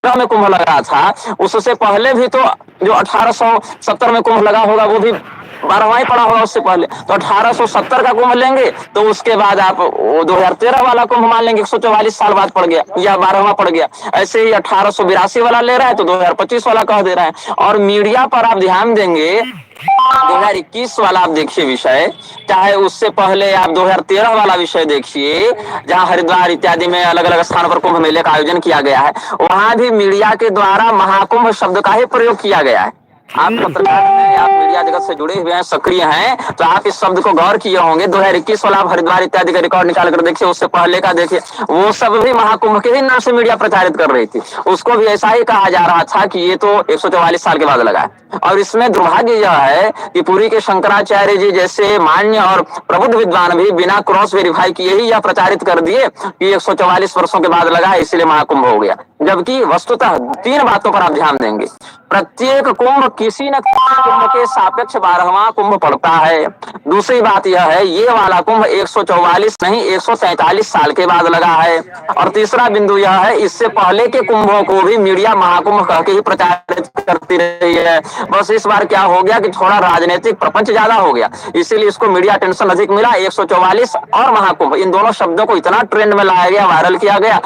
में कुंभ लगा था, उससे पहले भी तो जो 1870 में कुंभ लगा होगा वो भी 12वां ही पड़ा होगा उससे पहले। तो 1870 का कुंभ लेंगे तो उसके बाद आप 2013 वाला कुंभ मान लेंगे, 144 साल बाद पड़ गया या 12वां पड़ गया। ऐसे ही 1882 वाला ले रहा है तो 2025 वाला कह दे रहा है। और मीडिया पर आप ध्यान देंगे 2021 वाला आप देखिए विषय, चाहे उससे पहले आप 2013 वाला विषय देखिए जहां हरिद्वार इत्यादि में अलग अलग स्थानों पर कुंभ मेले का आयोजन किया गया है, वहां भी मीडिया के द्वारा महाकुंभ शब्द का ही प्रयोग किया गया है। आप पत्रकार हैं, आप मीडिया जगत से जुड़े हुए हैं, सक्रिय हैं, तो आप इस शब्द को गौर किए होंगे। 2021 वाला आप हरिद्वार इत्यादि का रिकॉर्ड निकाल कर देखिए, उससे पहले का देखिए, वो सब भी महाकुंभ के ही नाम से मीडिया प्रचारित कर रही थी। उसको भी ऐसा ही कहा जा रहा था कि ये तो 144 साल के बाद लगा है। और इसमें दुर्भाग्य यह है कि पुरी के शंकराचार्य जी जैसे मान्य और प्रबुद्ध विद्वान भी बिना क्रॉस वेरीफाई किए ही यह प्रचारित कर दिए कि 144 वर्षों के बाद लगा है, इसलिए महाकुंभ हो गया। जबकि वस्तुतः 3 बातों पर आप ध्यान देंगे। प्रत्येक कुंभ किसी न किसी कुंभ के सापेक्ष 12वां कुंभ पड़ता है। दूसरी बात यह है, ये वाला कुंभ 144 नहीं 143 साल के बाद लगा है। और तीसरा बिंदु यह है, इससे पहले के कुंभों को भी मीडिया महाकुंभ कह के ही प्रचारित करती रही है। बस इस बार क्या हो गया कि थोड़ा राजनीतिक प्रपंच ज्यादा हो गया, इसीलिए इसको मीडिया अटेंशन अधिक मिला। 144 और महाकुंभ, इन दोनों शब्दों को इतना ट्रेंड में लाया गया, वायरल किया गया,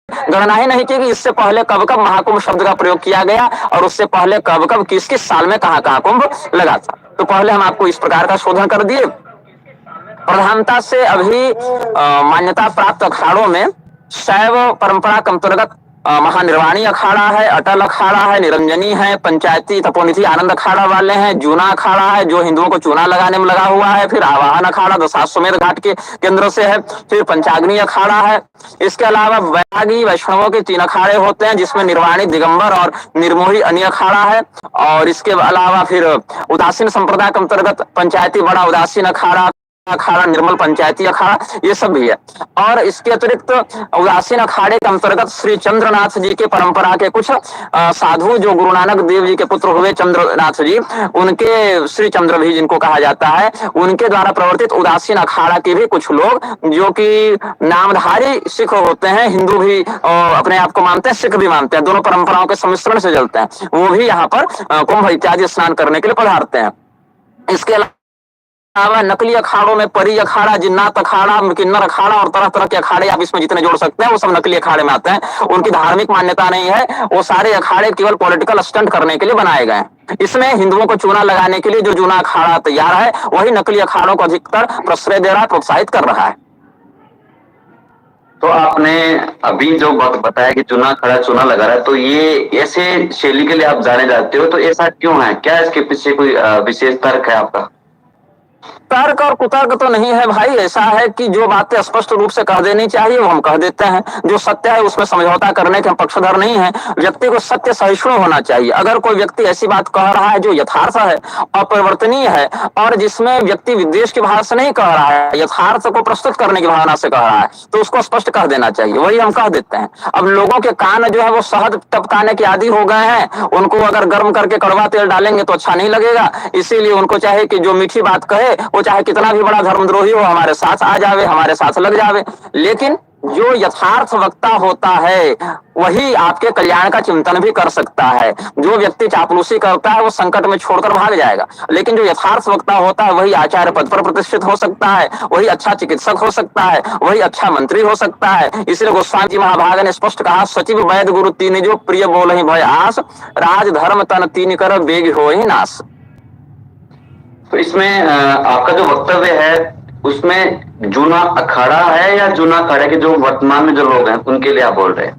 गणना ही नहीं की कि इससे पहले कब कब महाकुंभ शब्द का प्रयोग किया गया और उससे पहले कब कब किस किस साल में कहां कहां कुंभ लगा था। तो पहले हम आपको इस प्रकार का शोधन कर दिए। प्रधानता से अभी मान्यता प्राप्त अखाड़ों में शैव परंपरा के अंतर्गत महानिर्वाणी अखाड़ा है, अटल अखाड़ा है, निरंजनी है, पंचायती तपोनिधि आनंद अखाड़ा वाले हैं, जूना अखाड़ा है जो हिंदुओं को चूना लगाने में लगा हुआ है, फिर आवाहन अखाड़ा दशाश्वमेध घाट के केंद्र से है, फिर पंचाग्नि अखाड़ा है। इसके अलावा वैरागी वैष्णवों के 3 अखाड़े होते हैं जिसमें निर्वाणी दिगंबर और निर्मोही अन्य अखाड़ा है। और इसके अलावा फिर उदासीन संप्रदाय के अंतर्गत पंचायती बड़ा उदासीन अखाड़ा, अखाड़ा निर्मल पंचायती अखाड़ा, ये सब भी है। और इसके अतिरिक्त उदासीन अखाड़े के अंतर्गत श्री चंद्रनाथ जी के परंपरा के कुछ साधु जो गुरु नानक देव जी के पुत्र हुए चंद्रनाथ जी, उनके श्री चंद्र भी जिनको कहा जाता है, उनके द्वारा प्रवर्तित उदासीन अखाड़ा के भी कुछ लोग जो कि नामधारी सिख होते हैं, हिंदू भी अपने आप को मानते हैं, सिख भी मानते हैं, दोनों परंपराओं के सम्मिश्रण से चलते हैं, वो भी यहाँ पर कुंभ इत्यादि स्नान करने के लिए पधारते हैं। इसके नकली अखाड़ों में परी अखाड़ा, जिन्नात अखाड़ा, किन्नर अखाड़ा और तरह तरह के अखाड़े आप इसमें जितने जोड़ सकते हैं वो सब नकली अखाड़े में आते हैं। उनकी धार्मिक मान्यता नहीं है, वो सारे अखाड़े केवल पॉलिटिकल स्टंट करने के लिए बनाए गए हैं। इसमें हिंदुओं को चूना लगाने के लिए जो जूना अखाड़ा तैयार है वही नकली अखाड़ों को अधिकतर प्रश्रय दे रहा है, प्रोत्साहित कर रहा है। तो आपने अभी जो बात बताया कि चूना खड़ा चूना लगा रहा है, तो ये ऐसे शैली के लिए आप जाने जाते हो, तो ऐसा क्यों है? क्या इसके पीछे कोई विशेष तर्क है आपका? तर्क और कुतर्क तो नहीं है भाई, ऐसा है कि जो बातें स्पष्ट रूप से कह देनी चाहिए वो हम कह देते हैं। जो सत्य है उसमें समझौता करने के हम पक्षधर नहीं है। व्यक्ति को सत्य सहिष्णु होना चाहिए। अगर कोई व्यक्ति ऐसी बात कह रहा है जो यथार्थ है, अपरिवर्तनीय है और जिसमें व्यक्ति विद्वेष की भावना से नहीं कह रहा है, यथार्थ को प्रस्तुत करने की भावना से कह रहा है, तो उसको स्पष्ट कह देना चाहिए, वही हम कह देते हैं। अब लोगों के कान जो है वो शहद टपकाने के आदि हो गए हैं, उनको अगर गर्म करके कड़वा तेल डालेंगे तो अच्छा नहीं लगेगा, इसीलिए उनको चाहे कि जो मीठी बात कहे वो चाहे कितना भी बड़ा धर्मद्रोही हो हमारे साथ आ जावे, हमारे साथ लग जावे, लेकिन जो यथार्थ वक्ता होता है वही आपके कल्याण का चिंतन भी कर सकता है। जो व्यक्ति चापलूसी करता है वो संकट में छोड़कर भाग जाएगा, लेकिन जो यथार्थ वक्ता होता है वही आचार्य पद पर प्रतिष्ठित हो सकता है, वही अच्छा चिकित्सक हो सकता है, वही अच्छा मंत्री हो सकता है। इसलिए गोस्वामी जी महाभाग ने स्पष्ट कहा, सचिव वैद्य गुरु तीन जो प्रिय बोल ही भय आस, राज धर्म तन तीन कर बेग हो ही नाश। तो इसमें आपका जो वक्तव्य है उसमें जूना अखाड़ा है या जूना अखाड़े के जो वर्तमान में जो लोग हैं उनके लिए आप बोल रहे हैं?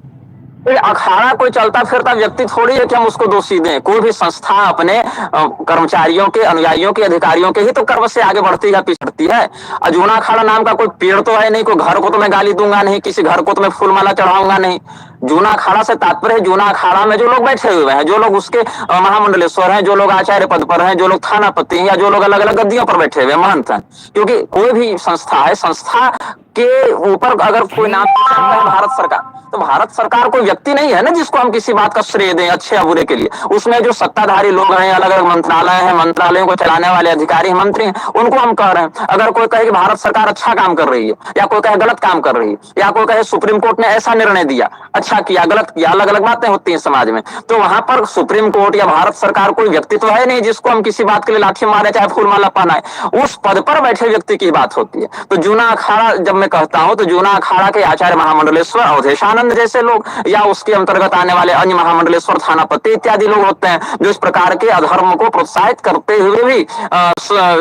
अखाड़ा कोई चलता फिरता व्यक्ति थोड़ी है कि हम उसको दोषी दें। कोई भी संस्था अपने कर्मचारियों के, अनुयायियों के, अधिकारियों के ही तो कर्म से आगे बढ़ती है, पिछड़ती है। अजूना अखाड़ा नाम का कोई पेड़ तो है नहीं, कोई घर को तो मैं गाली दूंगा नहीं, किसी घर को तो मैं फूल माला चढ़ाऊंगा नहीं। जूना अखाड़ा से तात्पर्य है जूना अखाड़ा में जो लोग बैठे हुए हैं, जो लोग उसके महामंडलेश्वर हैं, जो लोग आचार्य पद पर हैं, जो लोग थानापति हैं, या जो लोग अलग अलग गद्दियों पर बैठे हुए महंत हैं। क्योंकि कोई भी संस्था है, संस्था के ऊपर अगर कोई नाम है भारत सरकार, तो भारत सरकार कोई व्यक्ति नहीं है ना जिसको हम किसी बात का श्रेय दें अच्छे या बुरे के लिए। उसमें जो सत्ताधारी लोग हैं, अलग अलग मंत्रालय हैं, मंत्रालयों को चलाने वाले अधिकारी मंत्री हैं, उनको हम कह रहे हैं। अगर कोई कहे कि भारत सरकार अच्छा काम कर रही है, या कोई कहे गलत काम कर रही है, या कोई कहे सुप्रीम कोर्ट ने ऐसा निर्णय दिया, अच्छा अच्छा किया गलत किया, अलग अलग बातें होती हैं समाज में। तो वहां पर सुप्रीम कोर्ट या भारत सरकार कोई व्यक्ति तो है नहीं जिसको हम किसी बात के लिए लाठी मारे चाहे फूल माला पहनाए। उस पद पर बैठे व्यक्ति की बात होती है। तो जूना अखाड़ा जब मैं कहता हूं तो जूना अखाड़ा के आचार्य महामंडलेश्वर अवधेशानंद जैसे लोग या उसके अंतर्गत आने वाले अन्य महामंडलेश्वर थानापति इत्यादि लोग होते हैं जो इस प्रकार के अधर्म को प्रोत्साहित करते हुए भी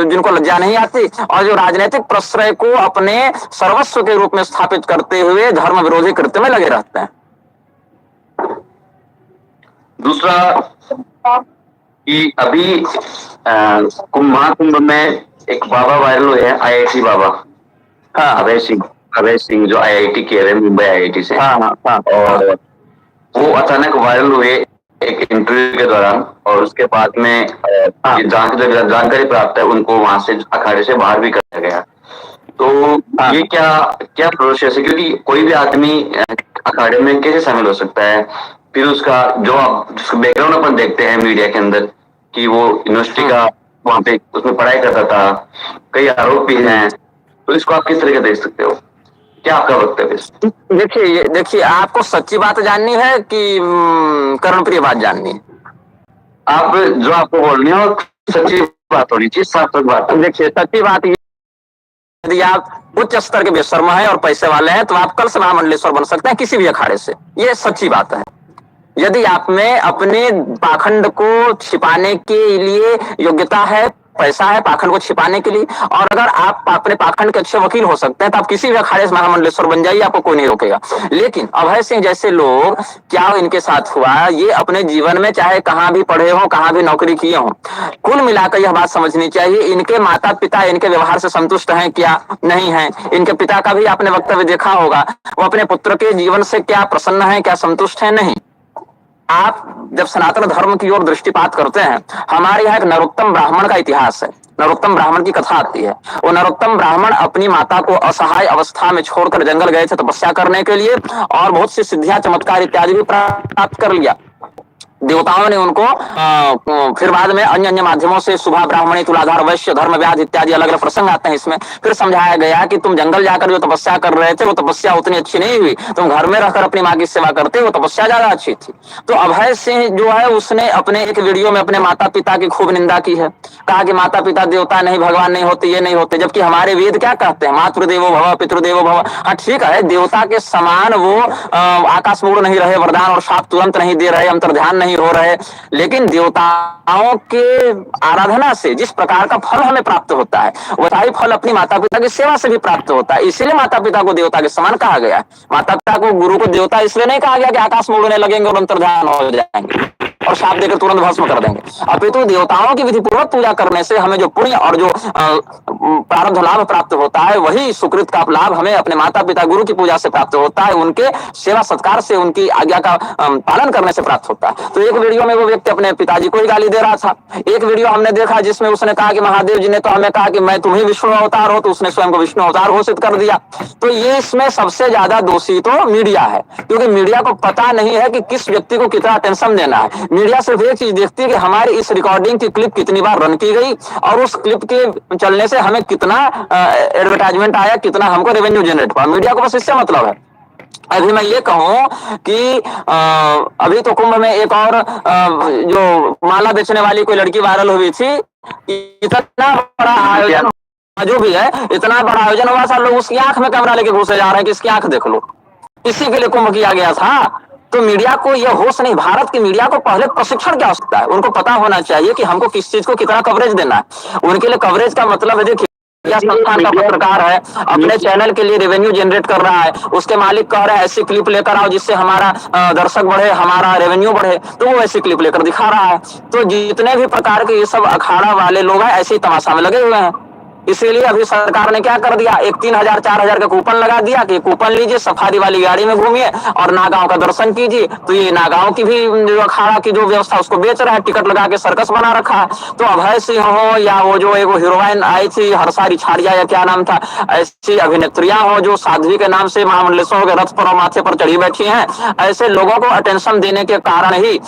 जिनको लज्जा नहीं आती और जो राजनीतिक प्रश्रय को अपने सर्वस्व के रूप में स्थापित करते हुए धर्म विरोधी कृत्य में लगे रहते हैं। दूसरा कि अभी महाकुंभ में एक बाबा वायरल हुए हैं, IIT बाबा। हाँ अभय सिंह जो IIT के रहे, मुंबई IIT से। हाँ हाँ और वो अचानक वायरल हुए एक इंटरव्यू के दौरान, और उसके बाद में जानकारी प्राप्त है उनको वहां से अखाड़े से बाहर भी कर गया। तो ये क्या प्रोसेस है? क्योंकि कोई भी आदमी अखाड़े में कैसे शामिल हो सकता है? फिर उसका जो बैकग्राउंड अपन देखते हैं मीडिया के अंदर कि वो यूनिवर्सिटी का वहां पे उसमें पढ़ाई करता था, कई आरोप भी हैं, तो इसको आप किस तरीके देख सकते हो? क्या आपका वक्तव्य? देखिए आपको सच्ची बात जाननी है कि कर्णप्रिय बात जाननी है? आप जो आपको बोलनी है सच्ची बात होनी चाहिए, सार्थक बात। देखिए सच्ची बात ये, यदि आप उच्च स्तर के बेशर्म हैं और पैसे वाले हैं तो आप कल से महामंडलेश्वर बन सकते हैं किसी भी अखाड़े से, ये सच्ची बात है। यदि आप में अपने पाखंड को छिपाने के लिए योग्यता है, पैसा है पाखंड को छिपाने के लिए, और अगर आप अपने पाखंड के अच्छे वकील हो सकते हैं तो आप किसी भी अखाड़े से महामंडलेश्वर बन जाइए, आपको कोई नहीं रोकेगा। लेकिन अभय सिंह जैसे लोग, क्या इनके साथ हुआ, ये अपने जीवन में चाहे कहां भी पढ़े हो, कहां भी नौकरी किए हो, कुल मिलाकर यह बात समझनी चाहिए इनके माता पिता इनके व्यवहार से संतुष्ट हैं क्या, नहीं है। इनके पिता का भी आपने वक्तव्य देखा होगा, वो अपने पुत्र के जीवन से क्या प्रसन्न है, क्या संतुष्ट है, नहीं। आप जब सनातन धर्म की ओर दृष्टिपात करते हैं, हमारे यहाँ एक नरोत्तम ब्राह्मण का इतिहास है। नरोत्तम ब्राह्मण की कथा आती है। वो नरोत्तम ब्राह्मण अपनी माता को असहाय अवस्था में छोड़कर जंगल गए थे तपस्या करने के लिए, और बहुत सी सिद्धियां चमत्कार इत्यादि भी प्राप्त कर लिया। देवताओं ने उनको फिर बाद में अन्य अन्य माध्यमों से सुभा ब्राह्मणी तुलाधार वैश्य धर्म व्याध इत्यादि अलग अलग प्रसंग आते हैं इसमें, फिर समझाया गया कि तुम जंगल जाकर जो तपस्या कर रहे थे वो तपस्या उतनी अच्छी नहीं हुई, तुम घर में रहकर अपनी माँ की सेवा करते वो तपस्या ज्यादा अच्छी थी। तो अभय सिंह जो है उसने अपने एक वीडियो में अपने माता पिता की खूब निंदा की है, कहा कि माता पिता देवता नहीं, भगवान नहीं होते, ये नहीं होते, जबकि हमारे वेद क्या कहते हैं, मातृदेवो भव पितृदेवो भव। हाँ ठीक है, देवता के समान वो आकाश मूढ़ नहीं रहे, वरदान और शाप तुरंत नहीं दे रहे, अंतर्ध्यान नहीं हो रहे, लेकिन देवताओं के आराधना से जिस प्रकार का फल हमें प्राप्त होता है वही फल अपनी माता पिता की सेवा से भी प्राप्त होता है। इसीलिए माता पिता को देवता के समान कहा गया है। माता पिता को गुरु को देवता इसलिए नहीं कहा गया कि आकाश में उड़ने लगेंगे और अंतर्ध्यान हो जाएंगे और शाप देकर तुरंत भस्म कर देंगे, अपितु देवताओं की विधि पूर्वक पूजा करने से हमें जो पुण्य और जो प्रारब्ध लाभ प्राप्त होता है वही सुकृत का लाभ हमें अपने माता पिता गुरु की पूजा से प्राप्त होता है, उनके सेवा सत्कार से, उनकी आज्ञा का पालन करने से प्राप्त होता है। तो एक वीडियो में वो व्यक्ति अपने पिताजी को ही गाली दे रहा था। एक वीडियो हमने देखा जिसमें उसने कहा कि महादेव जी ने तो हमें कहा कि मैं तुम ही विष्णु अवतार हो, तो उसने स्वयं को विष्णु अवतार घोषित कर दिया। तो ये इसमें सबसे ज्यादा दोषी तो मीडिया है, क्योंकि मीडिया को पता नहीं है कि किस व्यक्ति को कितना अटेंशन देना है। मीडिया सिर्फ एक चीज देखती है कि हमारी इस रिकॉर्डिंग की क्लिप कितनी बार रन की गई और उस क्लिप के चलने से हमें कितना एडवर्टाइजमें आया, कितना हमको रेवेन्यू जनरेट हुआ। मीडिया को बस इससे मतलब है। अभी मैं ये कहूं कि अभी तो कुंभ में एक और जो माला बेचने वाली कोई लड़की वायरल हुई थी, इतना बड़ा आयोजन जो भी है, इतना बड़ा आयोजन हुआ था, लोग उसकी आंख में कैमरा लेके घुसे जा रहे हैं कि इसकी आंख देख लो। इसी के लिए कुंभ किया गया था। तो मीडिया को यह होश नहीं, भारत की मीडिया को पहले प्रशिक्षण क्या हो सकता है, उनको पता होना चाहिए कि हमको किस चीज को कितना कवरेज देना है। उनके लिए कवरेज का मतलब है, देखिए संस्थान का पत्रकार है, अपने चैनल के लिए रेवेन्यू जनरेट कर रहा है, उसके मालिक कह रहे हैं ऐसी क्लिप लेकर आओ जिससे हमारा दर्शक बढ़े, हमारा रेवेन्यू बढ़े, तो वो ऐसी क्लिप लेकर दिखा रहा है। तो जितने भी प्रकार के ये सब अखाड़ा वाले लोग हैं ऐसे ही तमाशा में लगे हुए हैं। इसीलिए अभी सरकार ने क्या कर दिया, एक 3000 4000 का कूपन लगा दिया कि कूपन लीजिए, सफारी वाली गाड़ी में घूमिए और नागांव का दर्शन कीजिए। तो ये नागांव की भी जो अखाड़ा की जो व्यवस्था उसको बेच रहा है, टिकट लगा के सर्कस बना रखा है। तो अभय सिंह हो या वो जो एक हीरोइन आई थी हरसारी छाड़िया या क्या नाम था, ऐसी अभिनेत्रियां हो जो साध्वी के नाम से महामंडलेश्वर के रथ पर और माथे पर चढ़ी बैठी हैं, ऐसे लोगों को अटेंशन देने के कारण ही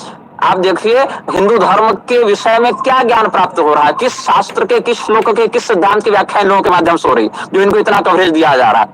आप देखिए हिंदू धर्म के विषय में क्या ज्ञान प्राप्त हो रहा है, किस शास्त्र के, किस श्लोक के, किस सिद्धांत की व्याख्या इन लोगों के माध्यम से हो रही, जो इनको इतना कवरेज दिया जा रहा है।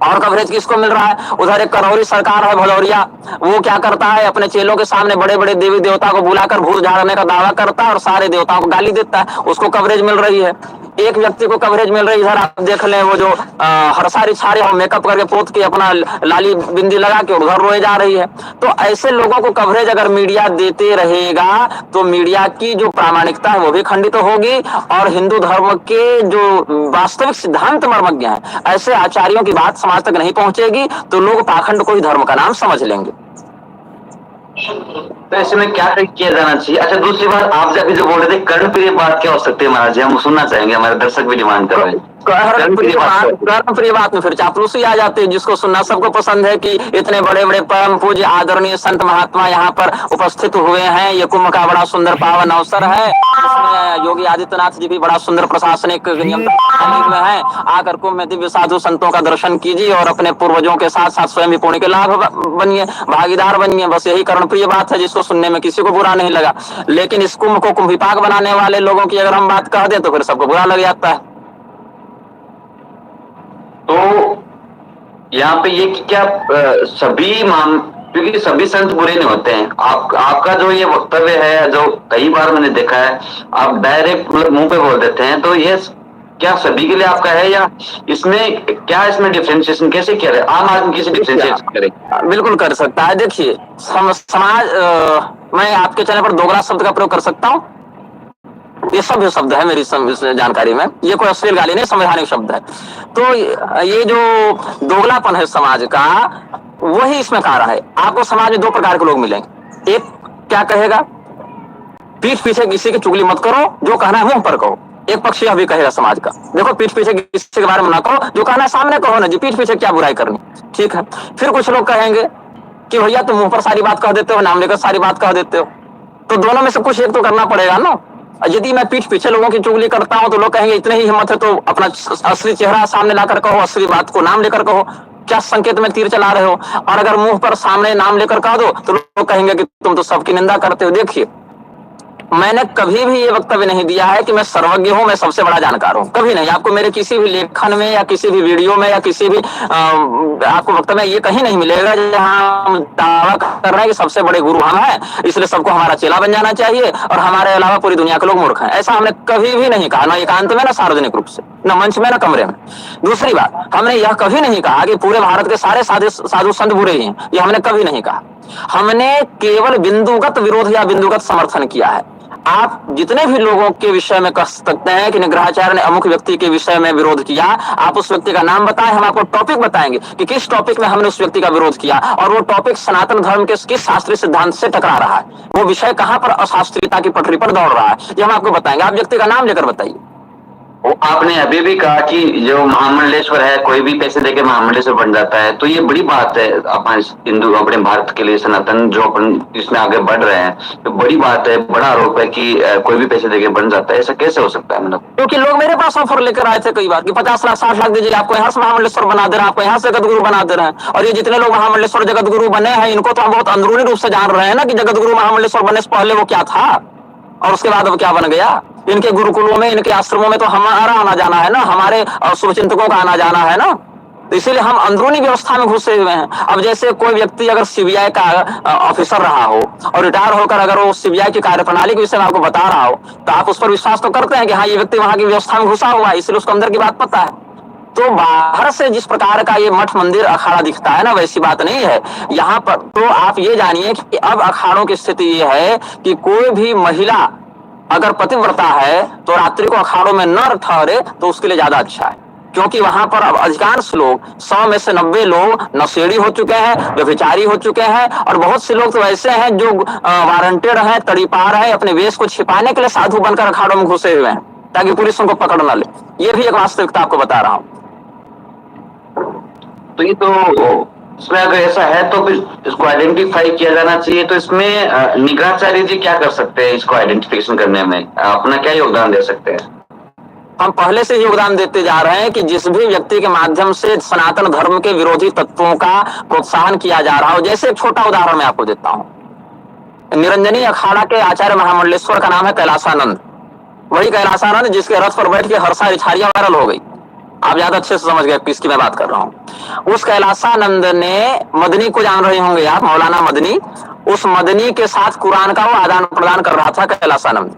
और कवरेज किसको मिल रहा है? उधर एक करौरी सरकार है भदौरिया, वो क्या करता है, अपने चेलों के सामने बड़े बड़े देवी देवता को बुलाकर भूत झाड़ने का दावा करता है और सारे देवताओं को गाली देता है, उसको कवरेज मिल रही है। एक व्यक्ति को कवरेज मिल रही है, इधर आप देख लें वो जो हरसारी छाड़ी और मेकअप करके पोत के अपना लाली बिंदी लगा के उधर रोए जा रही है। तो ऐसे लोगों को कवरेज अगर मीडिया देते रहेगा तो मीडिया की जो प्रामाणिकता है वो भी खंडित होगी, और हिंदू धर्म के जो वास्तविक सिद्धांत मर्मज्ञ हैं ऐसे आचार्यों की बात समाज तक नहीं पहुंचेगी, तो लोग पाखंड को ही धर्म का नाम समझ लेंगे। तो ऐसे में क्या किया जाना चाहिए? अच्छा, दूसरी बात, आप जब जो बोल रहे थे कर्णप्रिय बात क्या हो सकती है महाराज जी, हम सुनना चाहेंगे, हमारे दर्शक भी डिमांड कर रहे हैं। कर्णप्रिय बात में फिर चापलूसी आ जाती है, जिसको सुनना सबको पसंद है कि इतने बड़े बड़े परम पूज्य आदरणीय संत महात्मा यहाँ पर उपस्थित हुए हैं, ये कुंभ का बड़ा सुंदर पावन अवसर है, इसमें योगी आदित्यनाथ जी भी बड़ा सुंदर प्रशासनिक नियम हुए हैं, आकर कुंभ में दिव्य साधु संतों का दर्शन कीजिए और अपने पूर्वजों के साथ साथ स्वयं भी पुण्य के लाभ बनिए, भागीदार बनिए। बस यही कर्णप्रिय बात है जिसको सुनने में किसी को बुरा नहीं लगा। लेकिन इस कुंभ को कुंभिपाक बनाने वाले लोगों की अगर हम बात कह दें तो फिर सबको बुरा लग जाता है। तो यहाँ पे ये क्या सभी क्योंकि सभी संत बुरे नहीं होते हैं, आपका जो ये वक्तव्य है जो कई बार मैंने देखा है, आप डायरेक्ट मतलब मुंह पे बोल देते हैं, तो ये क्या सभी के लिए आपका है या इसमें क्या, इसमें डिफरेंशिएशन कैसे किया जाए? आम आदमी कैसे डिफरेंशिएशन करे? बिल्कुल कर सकता है। देखिए समाज मैं आपके चैनल पर दोगला शब्द का प्रयोग कर सकता हूँ, ये सभ्य शब्द है मेरी जानकारी में, ये कोई अश्लील गाली नहीं, संवैधानिक शब्द है। तो ये जो दोगलापन है समाज का, वही इसमें कार्य है। आपको समाज में दो प्रकार के लोग मिलेंगे। एक क्या कहेगा, पीठ पीछे किसी की चुगली मत करो, जो कहना है मुंह पर कहो। एक पक्ष यह भी कहेगा समाज का, देखो पीठ पीछे किसी के बारे में ना कहो, जो कहना है सामने कहो ना जी, पीठ पीछे क्या बुराई करनी, ठीक है। फिर कुछ लोग कहेंगे कि भैया तुम मुंह पर सारी बात कह देते हो, नाम लेकर सारी बात कह देते हो। तो दोनों में से कुछ एक तो करना पड़ेगा ना। यदि मैं पीठ पीछे लोगों की चुगली करता हूं तो लोग कहेंगे इतने ही हिम्मत है तो अपना असली चेहरा सामने लाकर कहो, असली बात को नाम लेकर कहो, क्या संकेत में तीर चला रहे हो। और अगर मुंह पर सामने नाम लेकर कह दो तो लोग कहेंगे कि तुम तो सबकी निंदा करते हो। देखिए मैंने कभी भी ये वक्तव्य नहीं दिया है कि मैं सर्वज्ञ हूं, मैं सबसे बड़ा जानकार हूं, कभी नहीं। आपको मेरे किसी भी लेखन में या किसी भी वीडियो में या किसी भी आपको वक्तव्य में ये कहीं नहीं मिलेगा जहां हम दावा कर रहे हैं कि सबसे बड़े गुरु हम हैं, इसलिए सबको हमारा चेला बन जाना चाहिए और हमारे अलावा पूरी दुनिया के लोग मूर्ख हैं। ऐसा हमने कभी भी नहीं कहा, ना एकांत में, ना सार्वजनिक रूप से, न मंच में, न कमरे में। दूसरी बात, हमने यह कभी नहीं कहा कि पूरे भारत के सारे साधु संत बुरे ही हैं, यह हमने कभी नहीं कहा। हमने केवल बिंदुगत विरोध या बिंदुगत समर्थन किया है। आप जितने भी लोगों के विषय में कह सकते हैं कि निग्रहाचार्य ने अमुक व्यक्ति के विषय में विरोध किया, आप उस व्यक्ति का नाम बताएं, हम आपको टॉपिक बताएंगे कि किस टॉपिक में हमने उस व्यक्ति का विरोध किया और वो टॉपिक सनातन धर्म के किस शास्त्रीय सिद्धांत से टकरा रहा है, वो विषय कहां पर अशास्त्रीयता की पटरी पर दौड़ रहा है, ये हम आपको बताएंगे। आप व्यक्ति का नाम लेकर बताइए। आपने अभी भी कहा कि जो महामंडलेश्वर है कोई भी पैसे देके महामंडलेश्वर बन जाता है, तो ये बड़ी बात है अपने हिंदू, अपने भारत के लिए, सनातन जो अपन इसमें आगे बढ़ रहे हैं, तो बड़ी बात है, बड़ा आरोप है कि कोई भी पैसे देके बन जाता है। ऐसा कैसे हो सकता है? मतलब क्योंकि लोग मेरे पास ऑफर लेकर आए थे कई बार कि 50 लाख 60 लाख दीजिए, आपको यहाँ से महामंडलेश्वर बना दे रहे हैं, आपको यहाँ से जगत गुरु बना दे रहे हैं। और ये जितने लोग महामंडलेश्वर जगत गुरु बने हैं, इनको तो हम बहुत अंदरूनी रूप से जान रहे हैं ना कि जगत गुरु महामंडलेश्वर बनने से पहले वो क्या था और उसके बाद अब क्या बन गया। इनके गुरुकुलों में, इनके आश्रमों में तो हमारा आना जाना है ना, हमारे शुभचिंतकों का आना जाना है ना, तो इसीलिए हम अंदरूनी व्यवस्था में घुसे हुए हैं। अब जैसे कोई व्यक्ति अगर सीबीआई का ऑफिसर रहा हो और रिटायर होकर अगर वो सीबीआई की कार्यप्रणाली के विषय में आपको बता रहा हो, तो आप उस पर विश्वास तो करते हैं कि हाँ ये व्यक्ति वहां की व्यवस्था में घुसा हुआ है, इसलिए उसको अंदर की बात पता है। तो बाहर से जिस प्रकार का ये मठ मंदिर अखाड़ा दिखता है ना, वैसी बात नहीं है यहाँ पर। तो आप ये जानिए कि अब अखाड़ों की स्थिति ये है कि कोई भी महिला अगर पतिव्रता है तो रात्रि को अखाड़ों में न ठहरे तो उसके लिए ज्यादा अच्छा है, क्योंकि वहां पर अब अधिकांश लोग 100 में से 90 लोग नशेड़ी हो चुके हैं, व्यभिचारी हो चुके हैं, और बहुत से लोग तो ऐसे हैं जो वारंटियर हैं, तड़ीपार हैं, अपने वेश को छिपाने के लिए साधु बनकर अखाड़ों में घुसे हुए हैं ताकि पुलिस उनको पकड़ न ले। ये भी एक वास्तविकता आपको बता रहा हूँ। तो ये तो इसमें अगर ऐसा है तो फिर इसको आइडेंटिफाई किया जाना चाहिए। तो इसमें निग्रहाचार्य जी क्या कर सकते हैं इसको आइडेंटिफिकेशन करने में, अपना क्या योगदान दे सकते हैं? हम पहले से योगदान देते जा रहे हैं कि जिस भी व्यक्ति के माध्यम से सनातन धर्म के विरोधी तत्वों का प्रोत्साहन किया जा रहा हो, जैसे एक छोटा उदाहरण मैं आपको देता हूं। निरंजनी अखाड़ा के आचार्य महामंडलेश्वर का नाम है कैलासानंद, वही कैलासानंद जिसके रथ पर बैठ के हर्षा रिछारियां वायरल हो गई। आप ज्यादा अच्छे से समझ गए किसकी मैं बात कर रहा हूँ। उस कैलासानंद ने मदनी को जान रहे होंगे आप, मौलाना मदनी, उस मदनी के साथ कुरान का वो आदान प्रदान कर रहा था कैलासानंद।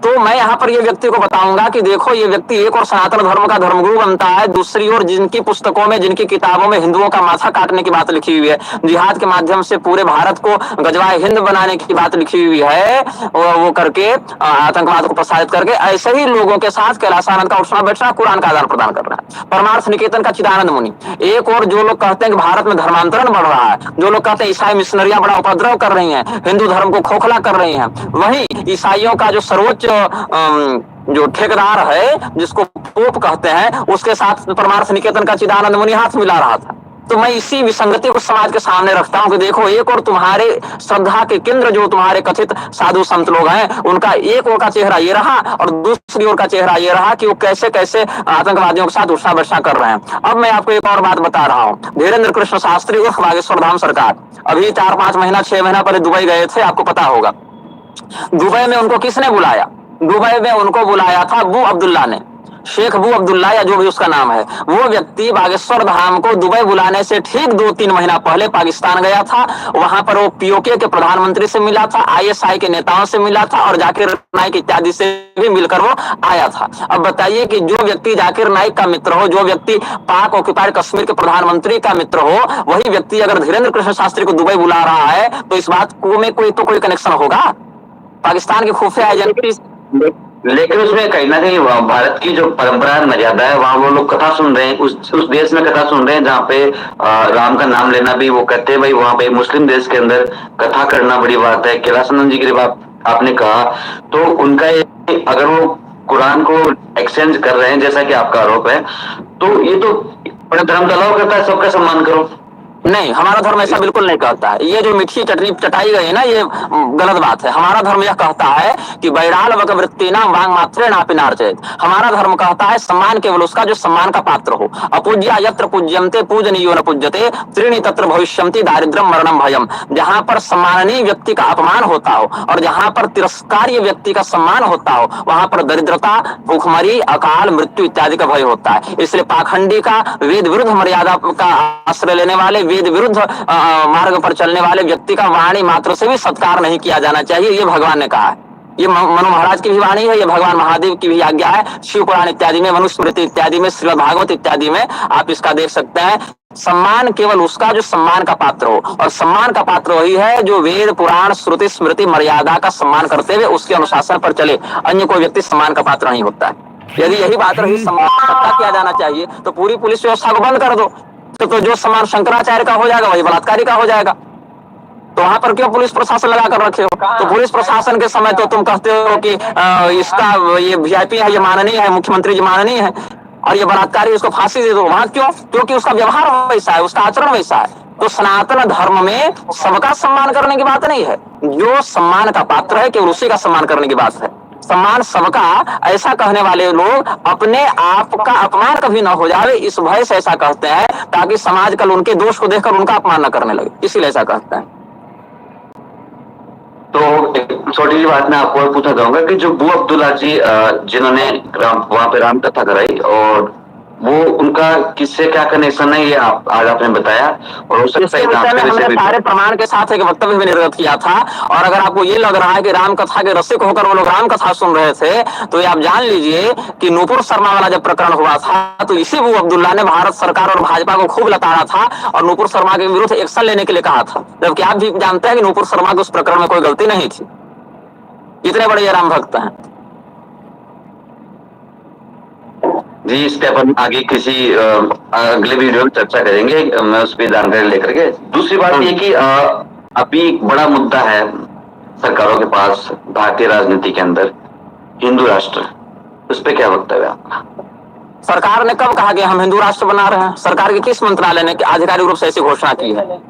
तो मैं यहाँ पर ये व्यक्ति को बताऊंगा कि देखो ये व्यक्ति एक और सनातन धर्म का धर्मगुरु बनता है, दूसरी ओर जिनकी पुस्तकों में, जिनकी किताबों में हिंदुओं का माथा काटने की बात लिखी हुई है, जिहाद के माध्यम से पूरे भारत को गजवाए हिंद बनाने की बात लिखी हुई है, वो करके आतंकवाद को प्रसारित करके ऐसे ही लोगों के साथ कैलासानंद का उठना बैठना, कुरान का आदान प्रदान कर रहा है। परमार्थ निकेतन का चिदानंद मुनि, एक और जो लोग कहते हैं कि भारत में धर्मांतरण बढ़ रहा है, जो लोग कहते हैं ईसाई मिशनरियां बड़ा उपद्रव कर रही हैं, हिंदू धर्म को खोखला कर रही हैं, वही ईसाइयों का जो सर्वोच्च जो ठेकेदार है, जिसको पोप कहते हैं, उसके साथ परमार्थ निकेतन का चिदानंद मुनि हाथ मिला रहा था। तो मैं इसी विसंगति को समाज के सामने रखता हूं कि देखो एक और तुम्हारे श्रद्धा के केंद्र जो तुम्हारे कथित साधु संत लोग हैं, उनका एक ओर का चेहरा ये रहा और दूसरी ओर का चेहरा ये रहा कि वो कैसे कैसे आतंकवादियों के साथ उठना बैठना कर रहे हैं। अब मैं आपको एक और बात बता रहा हूं। धीरेन्द्र कृष्ण शास्त्री उर्फ बागेश्वर धाम सरकार अभी 4-5 महीना 6 महीना पहले दुबई गए थे, आपको पता होगा। दुबई में उनको किसने बुलाया? दुबई में उनको बुलाया था अबू अब्दुल्ला ने, शेख अबू अब्दुल्ला या जो भी उसका नाम है। वो व्यक्ति बागेश्वर धाम को दुबई बुलाने से ठीक 2-3 महीना पहले पाकिस्तान गया था। वहां पर वो पीओके के प्रधानमंत्री से मिला था, आईएसआई के नेताओं से मिला था और जाकिर नाइक इत्यादि से भी मिलकर वो आया था। अब बताइए कि जो व्यक्ति जाकिर नाइक का मित्र हो, जो व्यक्ति पाक ऑक्युपाइड कश्मीर के प्रधानमंत्री का मित्र हो, वही व्यक्ति अगर धीरेन्द्र कृष्ण शास्त्री को दुबई बुला रहा है तो इस बात को में कोई कनेक्शन होगा पाकिस्तान की खुफिया एजेंसी। लेकिन उसमें कहीं ना कहीं भारत की जो परंपरा मर्यादा है, वहाँ वो लोग कथा सुन रहे हैं, उस देश में कथा सुन रहे हैं जहाँ पे राम का नाम लेना भी वो कहते हैं भाई, वहाँ पे मुस्लिम देश के अंदर कथा करना बड़ी बात है। कैलासानंद जी की बात आपने कहा, तो उनका अगर वो कुरान को एक्सचेंज कर रहे हैं जैसा कि आपका आरोप है, तो ये तो अपने धर्म का अलाउ करता है सबका सम्मान करो। नहीं, हमारा धर्म ऐसा बिल्कुल नहीं कहता है। ये जो मीठी चटनी चटाई गई है ना, ये गलत बात है। हमारा धर्म यह कहता है कि बैराल वक वृत्ति ना वांग मात्रे ना पिनार्चेत। हमारा धर्म कहता है सम्मान केवल उसका जो सम्मान का पात्र हो। अपूज्या यत्र पूज्यन्ते पूजनीयो न पूज्यते त्रीणि तत्र भविष्यन्ति दारिद्र्यम मरणम भयम। जहां पर सम्माननीय व्यक्ति का अपमान होता हो और जहां पर तिरस्कार्य व्यक्ति का सम्मान होता हो, वहां पर दरिद्रता, भूखमरी, अकाल मृत्यु इत्यादि का भय होता है। इसलिए पाखंडी का, वेद विरुद्ध मर्यादा का आश्रय लेने वाले, वेद विरुद्ध मार्ग पर चलने वाले व्यक्ति का वाणी मात्र से भी सत्कार नहीं किया जाना चाहिए। ये भगवान ने कहा है, ये मनु महाराज की भी वाणी है, ये भगवान महादेव की भी आज्ञा है। शिव पुराण इत्यादि में, मनुस्मृति इत्यादि में, श्रीमद् भागवत इत्यादि में आप इसका देख सकते हैं। सम्मान केवल उसका जो सम्मान का पात्र हो, और सम्मान का पात्र वही है जो वेद पुराण श्रुति स्मृति मर्यादा का सम्मान करते हुए उसके अनुशासन पर चले। अन्य कोई व्यक्ति सम्मान का पात्र नहीं होता है। यदि यही बात रही सम्मान सबका किया जाना चाहिए, तो पूरी पुलिस व्यवस्था को बंद कर दो। तो जो सम्मान शंकराचार्य का हो जाएगा वही बलात्कारी का हो जाएगा। तो वहां पर क्यों पुलिस प्रशासन लगा कर रखे हो? तो पुलिस प्रशासन के समय तो तुम कहते हो कि इसका ये वीआईपी है, ये माननीय है, मुख्यमंत्री जी माननीय है, और ये बलात्कारी उसको फांसी दे दो। वहां क्यों? क्योंकि उसका व्यवहार वैसा है, उसका आचरण वैसा है। तो सनातन धर्म में सबका सम्मान करने की बात नहीं है। जो सम्मान का पात्र है केवल उसी का सम्मान करने की बात है। सम्मान सबका, ऐसा कहने वाले लोग अपने आप का अपमान कभी ना हो जाए इस भय से ऐसा कहते हैं, ताकि समाज कल उनके दोष को देखकर उनका अपमान न करने लगे, इसीलिए ऐसा कहते हैं। तो एक छोटी सी बात मैं आपको पूछना चाहूंगा कि जो अबू अब्दुल्ला जी जिन्होंने वहां पे राम कथा कराई, और वो उनका किससे क्या कनेक्शन है, ये आज आपने बताया, और उससे हमने सारे प्रमाण के साथ एक वक्तव्य भी निर्गत किया था। और अगर आपको ये लग रहा है कि राम कथा के रसिक होकर वो लोग राम कथा सुन रहे थे, तो ये आप जान लीजिए कि नूपुर शर्मा वाला जब प्रकरण हुआ था, तो इसी अबू अब्दुल्ला ने भारत सरकार और भाजपा को खूब लताड़ा था और नूपुर शर्मा के विरुद्ध एक्शन लेने के लिए कहा था, जबकि आप भी जानते हैं कि नूपुर शर्मा की उस प्रकरण में कोई गलती नहीं थी। इतने बड़े ये राम भक्त हैं जी। इस पे अपन आगे किसी अगले वीडियो में चर्चा करेंगे, मैं उस पर जानकारी लेकर के। दूसरी बात ये कि अभी एक बड़ा मुद्दा है सरकारों के पास भारतीय राजनीति के अंदर, हिंदू राष्ट्र, उस पर क्या वक्तव्य है आपका? सरकार ने कब कहा कि हम हिंदू राष्ट्र बना रहे हैं? सरकार के किस मंत्रालय ने आधिकारिक रूप से ऐसी घोषणा की है?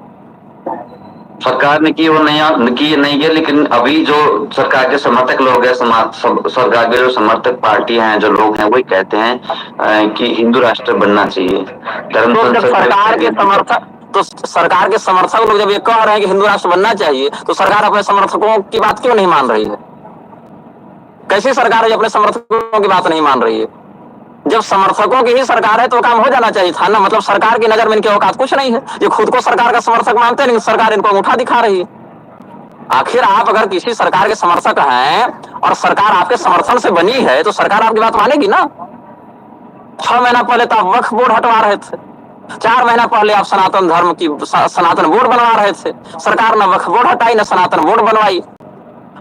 सरकार ने की वो नहीं है, लेकिन अभी जो सरकार के समर्थक लोग हैं, सरकार के जो समर्थक पार्टी हैं, जो लोग हैं, वही कहते हैं कि हिंदू राष्ट्र बनना चाहिए। तो सरकार के समर्थक लोग जब ये कह रहे हैं कि हिंदू राष्ट्र बनना चाहिए, तो सरकार अपने समर्थकों की बात क्यों नहीं मान रही है? कैसी सरकार है जो अपने समर्थकों की बात नहीं मान रही है? जब समर्थकों की ही सरकार है तो काम हो जाना चाहिए था ना। मतलब सरकार की नजर में इनकी औकात कुछ नहीं है, ये खुद को सरकार का समर्थक मानते हैं, लेकिन सरकार इनको अंगूठा दिखा रही है। आखिर आप अगर किसी सरकार के समर्थक हैं और सरकार आपके समर्थन से बनी है तो सरकार आपकी बात मानेगी ना। 6 महीना पहले तो आप वक्फ बोर्ड हटवा रहे थे, 4 महीना पहले आप सनातन धर्म की सनातन बोर्ड बनवा रहे थे। सरकार न वक्फ बोर्ड हटाई न सनातन बोर्ड बनवाई।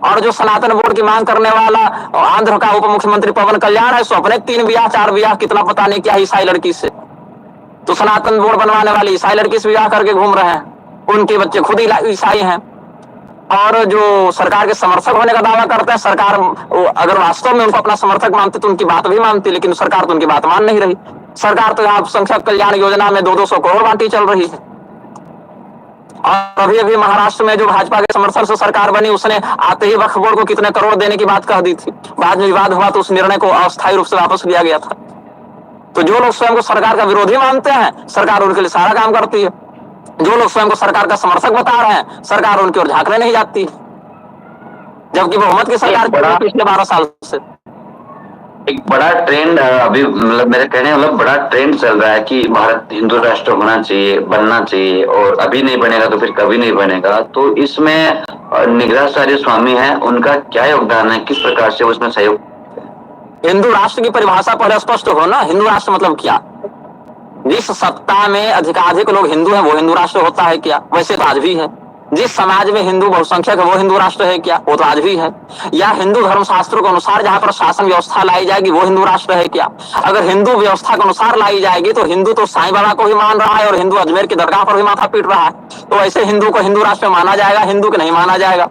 और जो सनातन बोर्ड की मांग करने वाला आंध्र का उप मुख्यमंत्री पवन कल्याण है, सो अपने 3 ब्याह 4 ब्याह कितना पता नहीं क्या ईसाई लड़की से, तो सनातन बोर्ड बनवाने वाली ईसाई लड़की से ब्याह करके घूम रहे हैं। उनके बच्चे खुद ही ईसाई हैं। और जो सरकार के समर्थक होने का दावा करते हैं, सरकार अगर वास्तव में उनको अपना समर्थक मानती तो उनकी बात भी मानती, लेकिन सरकार तो उनकी बात मान नहीं रही। सरकार तो अल्पसंख्यक कल्याण योजना में 200 करोड़ बांटी चल रही है। और अभी अभी महाराष्ट्र में जो भाजपा के समर्थन से सरकार बनी, उसने आते ही वक्फ बोर्ड को कितने करोड़ देने की बात कह दी थी। बाद में विवाद हुआ तो उस निर्णय को अस्थायी रूप से वापस लिया गया था। तो जो लोग स्वयं को सरकार का विरोधी मानते हैं, सरकार उनके लिए सारा काम करती है। जो लोग स्वयं को सरकार का समर्थक बता रहे हैं, सरकार उनकी ओर झांकने नहीं जाती, जबकि बहुमत की सरकार पिछले 12 साल से। एक बड़ा ट्रेंड अभी मतलब मेरे कहने मतलब बड़ा ट्रेंड चल रहा है कि भारत हिंदू राष्ट्र होना चाहिए, बनना चाहिए, और अभी नहीं बनेगा तो फिर कभी नहीं बनेगा। तो इसमें निग्रहाचार्य स्वामी हैं, उनका क्या योगदान है, किस प्रकार से उसमें सहयोग? हिंदू राष्ट्र की परिभाषा पहले स्पष्ट हो ना। हिंदू राष्ट्र मतलब क्या? जिस सत्ता में अधिकाधिक लोग हिंदू हैं वो हिंदू राष्ट्र होता है क्या? वैसे तो आज भी है। जिस समाज में हिंदू बहुसंख्यक है वो हिंदू राष्ट्र है क्या? वो तो आज भी है। या हिंदू धर्म शास्त्रों के अनुसार जहां पर शासन व्यवस्था लाई जाएगी वो हिंदू राष्ट्र है क्या? अगर हिंदू व्यवस्था के अनुसार लाई जाएगी तो हिंदू तो साईं बाबा को भी मान रहा है और हिंदू अजमेर की दरगाह पर भी माथा पीट रहा है, तो ऐसे हिंदू को हिंदू राष्ट्र माना जाएगा, हिंदू को नहीं माना जाएगा।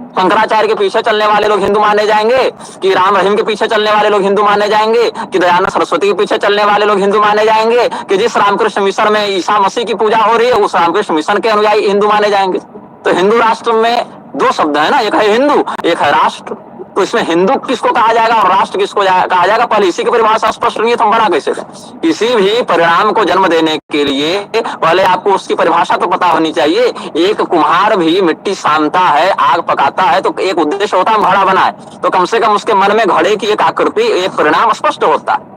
शंकराचार्य के पीछे चलने वाले लोग हिंदू माने जाएंगे कि राम रहीम के पीछे चलने वाले लोग हिंदू माने जाएंगे कि दयानंद सरस्वती के पीछे चलने वाले लोग हिंदू माने जाएंगे कि जिस रामकृष्ण मिशन में ईसा मसीह की पूजा हो रही है उस रामकृष्ण मिशन के अनुयायी हिंदू माने जाएंगे? तो हिंदू राष्ट्र में 2 शब्द है ना, एक है हिंदू, एक है राष्ट्र। तो इसमें हिंदू किसको कहा जाएगा और राष्ट्र किसको कहा जाएगा, पहले इसी की परिभाषा स्पष्ट नहीं है तो हम बना कैसे दें? किसी भी परिणाम को जन्म देने के लिए पहले आपको उसकी परिभाषा तो पता होनी चाहिए। एक कुम्हार भी मिट्टी सानता है, आग पकाता है, तो एक उद्देश्य होता है घड़ा बनाए, तो कम से कम उसके मन में घड़े की एक आकृति, एक परिणाम स्पष्ट होता है,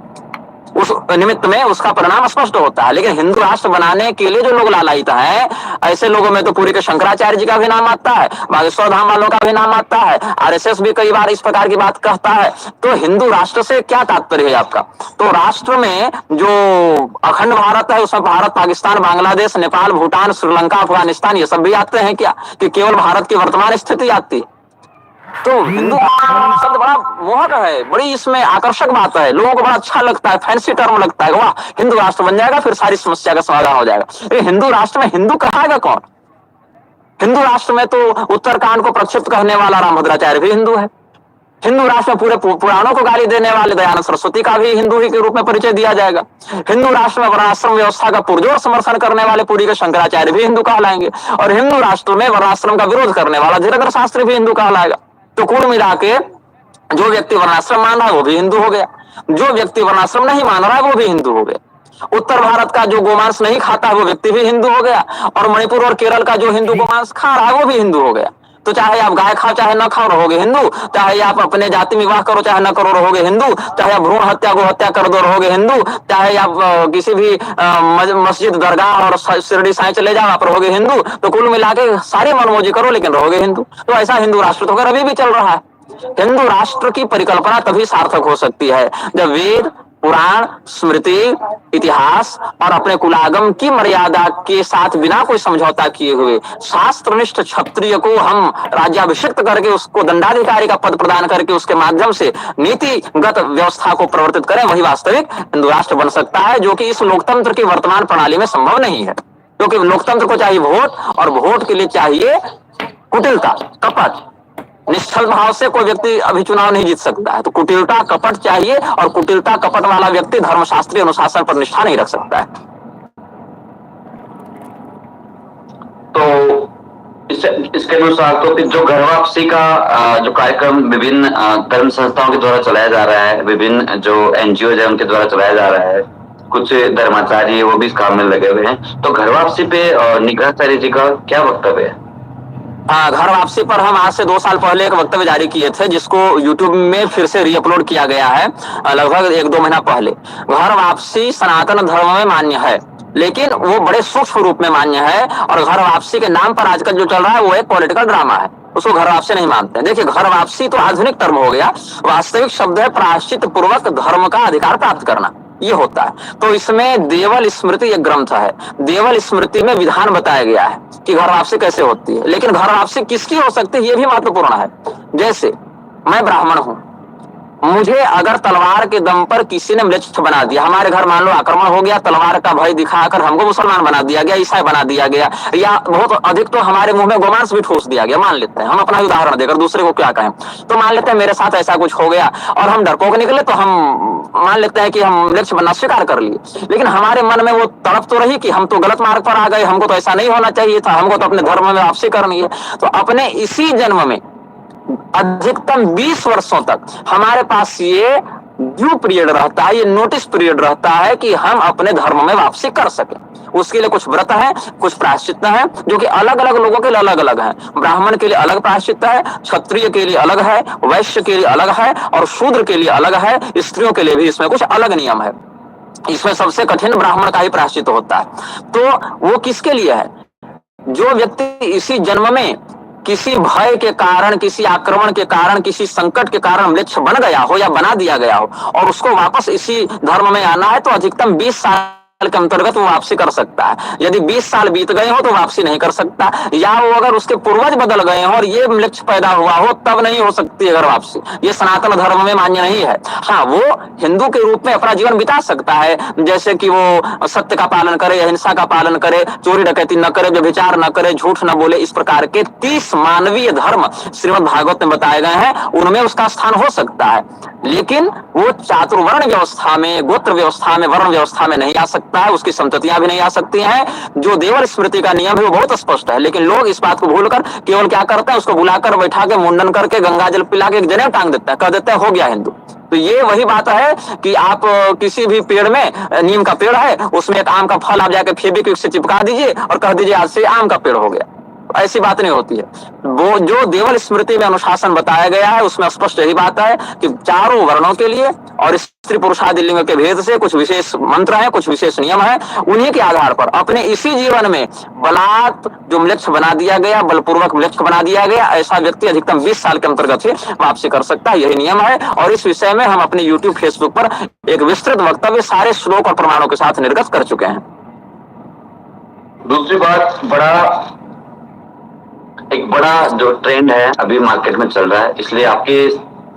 उस निमित्त में उसका परिणाम स्पष्ट होता है। लेकिन हिंदू राष्ट्र बनाने के लिए जो लोग लालायित हैं, ऐसे लोगों में तो पूरी के शंकराचार्य जी का भी नाम आता है, बागेश्वर धाम वालों का भी नाम आता है, आरएसएस भी कई बार इस प्रकार की बात कहता है। तो हिंदू राष्ट्र से क्या तात्पर्य है आपका? तो राष्ट्र में जो अखंड भारत है उसमें भारत, पाकिस्तान, बांग्लादेश, नेपाल, भूटान, श्रीलंका, अफगानिस्तान ये सब भी आते हैं क्या, कि केवल भारत की वर्तमान स्थिति आती है? तो हिंदू शब्द बड़ा मोहक है, बड़ी इसमें आकर्षक बात है, लोगों को बड़ा अच्छा लगता है, फैंसी टर्म लगता है, वाह हिंदू राष्ट्र बन जाएगा फिर सारी समस्या का समाधान हो जाएगा। ये हिंदू राष्ट्र में हिंदू कहाएगा कौन? हिंदू राष्ट्र में तो उत्तरकांड को प्रक्षिप्त कहने वाला रामभद्राचार्य भी हिंदू है। हिंदू राष्ट्र में पूरे पुराणों को गाली देने वाले दयानंद सरस्वती का भी हिंदू ही के रूप में परिचय दिया जाएगा। हिंदू राष्ट्र में वर्णाश्रम व्यवस्था का पुरजोर समर्थन करने वाले पुरी के शंकराचार्य भी हिंदू कहलाएंगे, और हिंदू राष्ट्र में वर्णाश्रम का विरोध करने वाला धीरेन्द्र शास्त्री भी हिंदू कहलाएगा। तो कुल मिला के जो व्यक्ति वर्णाश्रम मान रहा है वो भी हिंदू हो गया, जो व्यक्ति वर्णाश्रम नहीं मान रहा है वो भी हिंदू हो गया। उत्तर भारत का जो गोमांस नहीं खाता है वो व्यक्ति भी हिंदू हो गया, और मणिपुर और केरल का जो हिंदू गोमांस खा रहा है वो भी हिंदू हो गया। तो चाहे आप गाय खाओ चाहे न खाओ रहोगे हिंदू, चाहे आप अपने जाति में विवाह करो चाहे न करो रहोगे हिंदू, चाहे आप भ्रूण हत्या गो हत्या कर दो रहोगे हिंदू, चाहे आप किसी भी मस्जिद दरगाह और शिरडी साईं चले जाओ आप रहोगे हिंदू। तो कुल मिला के सारी मनमौजी करो लेकिन रहोगे हिंदू। तो ऐसा हिंदू राष्ट्र तो अभी भी चल रहा है। हिंदू राष्ट्र की परिकल्पना तभी सार्थक हो सकती है जब वेद, पुराण, स्मृति, इतिहास और अपने कुलागम की मर्यादा के साथ बिना कोई समझौता किए हुए शास्त्रनिष्ठ क्षत्रिय को हम राज्याभिषिक्त करके उसको दंडाधिकारी का पद प्रदान करके उसके माध्यम से नीतिगत व्यवस्था को प्रवर्तित करें, वही वास्तविक हिंदू राष्ट्र बन सकता है, जो कि इस लोकतंत्र की वर्तमान प्रणाली में संभव नहीं है। क्योंकि लोकतंत्र को चाहिए वोट, और वोट के लिए चाहिए कुटिलता, कपट। निश्चल भाव से कोई व्यक्ति अभी चुनाव नहीं जीत सकता है, तो कुटिलता कपट चाहिए, और कुटिलता कपट वाला व्यक्ति धर्मशास्त्रीय अनुशासन पर निष्ठा नहीं रख सकता है। तो इसके अनुसार तो फिर जो घर वापसी का जो कार्यक्रम विभिन्न धर्म संस्थाओं के द्वारा चलाया जा रहा है, विभिन्न जो एनजीओ है उनके द्वारा चलाया जा रहा है, कुछ धर्माचार्य वो भी इस काम में लगे हुए हैं, तो घर वापसी पे निग्रहाचार्य जी का क्या वक्तव्य है? हाँ, घर वापसी पर हम आज से 2 साल पहले एक वक्तव्य जारी किए थे, जिसको यूट्यूब में फिर से रीअपलोड किया गया है लगभग 1-2 महीना पहले। घर वापसी सनातन धर्म में मान्य है, लेकिन वो बड़े सूक्ष्म रूप में मान्य है, और घर वापसी के नाम पर आजकल जो चल रहा है वो एक पॉलिटिकल ड्रामा है, उसको घर वापसी नहीं मानते हैं। देखिए, घर वापसी तो आधुनिक टर्म हो गया, वास्तविक शब्द है प्रायश्चित पूर्वक धर्म का अधिकार प्राप्त करना, ये होता है। तो इसमें देवल स्मृति एक ग्रंथ है, देवल स्मृति में विधान बताया गया है कि घर वापसी कैसे होती है। लेकिन घर वापसी किसकी हो सकती है, ये भी महत्वपूर्ण है। जैसे मैं ब्राह्मण हूं, मुझे अगर तलवार के दम पर किसी ने म्लेच्छ बना दिया, हमारे घर मान लो आक्रमण हो गया, तलवार का भय दिखाकर हमको मुसलमान बना दिया गया, ईसाई बना दिया गया, या बहुत अधिक तो हमारे मुंह में गोमांस भी ठूस दिया गया, मान लेते हैं, हम अपना उदाहरण देकर दूसरे को क्या कहें, तो मान लेते हैं मेरे साथ ऐसा कुछ हो गया और हम डरपोक निकले, तो हम मान लेते हैं कि हम म्लेच्छ बनना स्वीकार कर लिए। लेकिन हमारे मन में वो तड़प तो रही कि हम तो गलत मार्ग पर आ गए, हमको तो ऐसा नहीं होना चाहिए था, हमको तो अपने धर्म में वापसी करनी है। तो अपने इसी जन्म में अधिकतम 20 वर्षों तक हमारे पास ये ड्यू पीरियड रहता है, ये नोटिस पीरियड रहता है कि हम अपने धर्म में वापसी कर सके। उसके लिए कुछ व्रत है, कुछ प्रायश्चित है, जो कि अलग अलग लोगों के लिए अलग अलग है। ब्राह्मण के लिए अलग प्रायश्चित है, क्षत्रिय के लिए अलग है, वैश्य के लिए अलग है, और शूद्र के लिए अलग है। स्त्रियों के लिए भी इसमें कुछ अलग नियम है। इसमें सबसे कठिन ब्राह्मण का ही प्रायश्चित होता है। तो वो किसके लिए है? जो व्यक्ति इसी जन्म में किसी भय के कारण, किसी आक्रमण के कारण, किसी संकट के कारण म्लेच्छ बन गया हो या बना दिया गया हो, और उसको वापस इसी धर्म में आना है, तो अधिकतम 20 साल के अंतर्गत वो वापसी कर सकता है। यदि 20 साल बीत गए हो तो वापसी नहीं कर सकता, या वो अगर उसके पूर्वज बदल गए हो और ये म्लेच्छ पैदा हुआ हो, तब नहीं हो सकती अगर वापसी। ये सनातन धर्म में मान्य नहीं है। हाँ, वो हिंदू के रूप में अपना जीवन बिता सकता है, जैसे कि वो सत्य का पालन करे, अहिंसा का पालन करे, चोरी डकैती न करे, व्यभिचार न करे, झूठ न बोले, इस प्रकार के 30 मानवीय धर्म श्रीमद् भागवत में बताए गए हैं, उनमें उसका स्थान हो सकता है। लेकिन वो चातुर्वर्ण व्यवस्था में, गोत्र व्यवस्था में, वर्ण व्यवस्था में नहीं आ सकता है, उसकी संततियां भी नहीं आ सकती हैं। जो देवल स्मृति का नियम है वो बहुत स्पष्ट है, लेकिन लोग इस बात को भूलकर केवल क्या करते हैं, उसको बुलाकर बैठा के मुंडन करके गंगा जल पिला के एक जनेऊ टांग देते हैं, कह देते हैं हो गया हिंदू। तो ये वही बात है कि आप किसी भी पेड़ में, नीम का पेड़ है, उसमें एक आम का फल आप जाके फेविक्विक से चिपका दीजिए और कह दीजिए आज से आम का पेड़ हो गया। ऐसी बात नहीं होती है। वो जो देवल स्मृति में अनुशासन बताया गया है, उसमें स्पष्ट यही बात है कि चारों वर्णों के लिए और स्त्री पुरुषादि लिंग के भेद से कुछ विशेष मंत्र हैं, कुछ विशेष नियम है। उन्हीं के आधार पर अपने इसी जीवन में बलात् जो म्लेच्छ बना दिया गया, बलपूर्वक म्लेच्छ बना दिया गया, ऐसा व्यक्ति अधिकतम 20 साल के अंतर्गत ही वापसी कर सकता है। यही नियम है, और इस विषय में हम अपने यूट्यूब, फेसबुक पर एक विस्तृत वक्तव्य सारे श्लोक और प्रमाणों के साथ निर्गत कर चुके हैं। दूसरी बात, एक बड़ा जो ट्रेंड है अभी मार्केट में चल रहा है, इसलिए आपके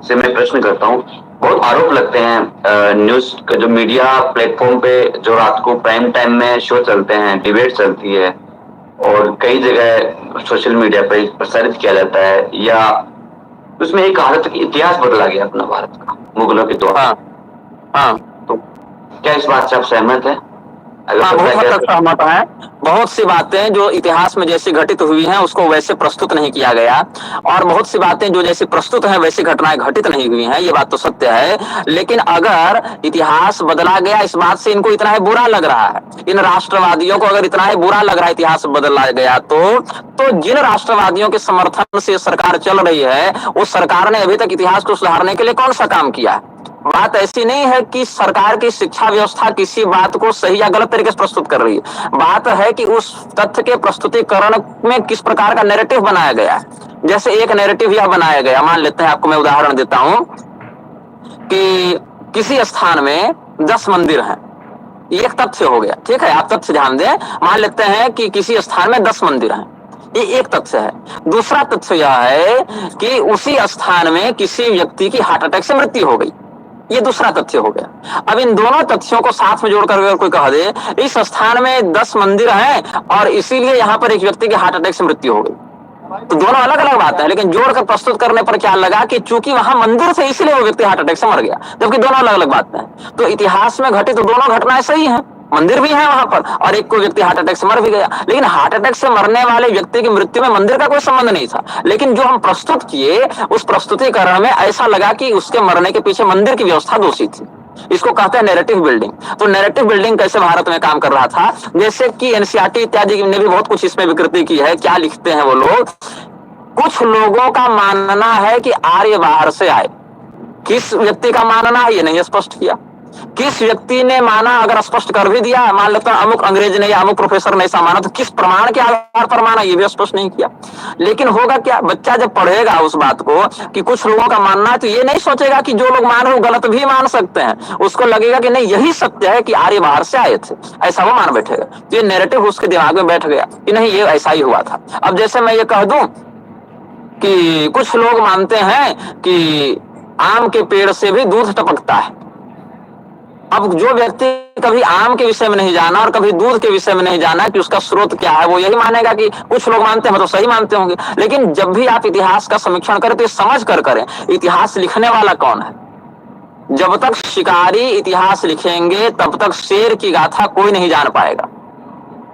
से मैं प्रश्न करता हूँ। बहुत आरोप लगते हैं न्यूज का, जो मीडिया प्लेटफॉर्म पे जो रात को प्राइम टाइम में शो चलते हैं, डिबेट चलती है और कई जगह सोशल मीडिया पे प्रसारित किया जाता है, या उसमें एक कहावत कि इतिहास बदला गया अपना भारत का मुगलों के द्वारा। हाँ, तो क्या इस बात से आप सहमत है? हाँ, बहुत हद तक सहमत है। बहुत सी बातें जो इतिहास में जैसी घटित हुई हैं उसको वैसे प्रस्तुत नहीं किया गया, और बहुत सी बातें जो जैसी प्रस्तुत हैं वैसी घटनाएं घटित नहीं हुई हैं, ये बात तो सत्य है। लेकिन अगर इतिहास बदला गया, इस बात से इनको इतना ही बुरा लग रहा है, इन राष्ट्रवादियों को अगर इतना ही बुरा लग रहा है इतिहास बदला गया, तो जिन राष्ट्रवादियों के समर्थन से सरकार चल रही है, उस सरकार ने अभी तक इतिहास को सुधारने के लिए कौन सा काम किया? बात ऐसी नहीं है कि सरकार की शिक्षा व्यवस्था किसी बात को सही या गलत तरीके से प्रस्तुत कर रही है। बात है कि उस तथ्य के प्रस्तुतिकरण में किस प्रकार का नैरेटिव बनाया गया है। जैसे एक नैरेटिव यह बनाया गया, मान लेते हैं, आपको मैं उदाहरण देता हूं कि किसी स्थान में 10 मंदिर हैं, एक तथ्य हो गया, ठीक है, आप तथ्य ध्यान दें। मान लेते हैं कि किसी स्थान में 10 मंदिर हैं, ये एक तथ्य है। दूसरा तथ्य यह है कि उसी स्थान में किसी व्यक्ति की हार्ट अटैक से मृत्यु हो गई, ये दूसरा तथ्य हो गया। अब इन दोनों तथ्यों को साथ में जोड़कर अगर कोई कह दे इस स्थान में 10 मंदिर हैं और इसीलिए यहाँ पर एक व्यक्ति की हार्ट अटैक से मृत्यु हो गई, तो दोनों अलग अलग बात है। लेकिन जोड़कर प्रस्तुत करने पर क्या लगा कि चूंकि वहां मंदिर थे इसलिए वो व्यक्ति हार्ट अटैक से मर गया, जबकि दोनों अलग अलग बात है। तो इतिहास में घटित तो दोनों घटनाएं सही हैं, मंदिर भी है वहां पर और एक को व्यक्ति हार्ट अटैक से मर भी गया, लेकिन हार्ट अटैक से मरने वाले व्यक्ति की मृत्यु में मंदिर का कोई संबंध नहीं था। लेकिन जो हम प्रस्तुत किए उस प्रस्तुतिकरण में ऐसा लगा कि उसके मरने के पीछे मंदिर की व्यवस्था दोषी थी। इसको कहते हैं नैरेटिव बिल्डिंग। तो नैरेटिव बिल्डिंग कैसे भारत में काम कर रहा था, जैसे कि एनसीईआरटी इत्यादि ने भी बहुत कुछ इसमें विकृति की है। क्या लिखते हैं वो लोग कुछ लोगों का मानना है कि आर्य बाहर से आए। किस व्यक्ति का मानना है ये नहीं स्पष्ट किया। किस व्यक्ति ने माना, अगर स्पष्ट कर भी दिया, मान लेता अमुक अंग्रेज ने या अमुक प्रोफेसर ने ऐसा माना, तो किस प्रमाण के आधार पर माना ये भी स्पष्ट नहीं किया। लेकिन होगा क्या, बच्चा जब पढ़ेगा उस बात को कि कुछ लोगों का मानना है, तो ये नहीं सोचेगा कि जो लोग मान रहे हो गलत भी मान सकते हैं। उसको लगेगा कि नहीं यही सत्य है कि आर्य बाहर से आए थे, ऐसा वो मान बैठेगा। तो ये नैरेटिव उसके दिमाग में बैठ गया कि नहीं ये ऐसा ही हुआ था। अब जैसे मैं ये कह दूं कि कुछ लोग मानते हैं कि आम के पेड़ से भी दूध टपकता है। अब जो व्यक्ति कभी आम के विषय में नहीं जाना और कभी दूध के विषय में नहीं जाना कि उसका स्रोत क्या है, वो यही मानेगा कि कुछ लोग मानते हैं मतलब सही मानते होंगे। लेकिन जब भी आप इतिहास का समीक्षण करें तो समझ कर करें इतिहास लिखने वाला कौन है। जब तक शिकारी इतिहास लिखेंगे तब तक शेर की गाथा कोई नहीं जान पाएगा।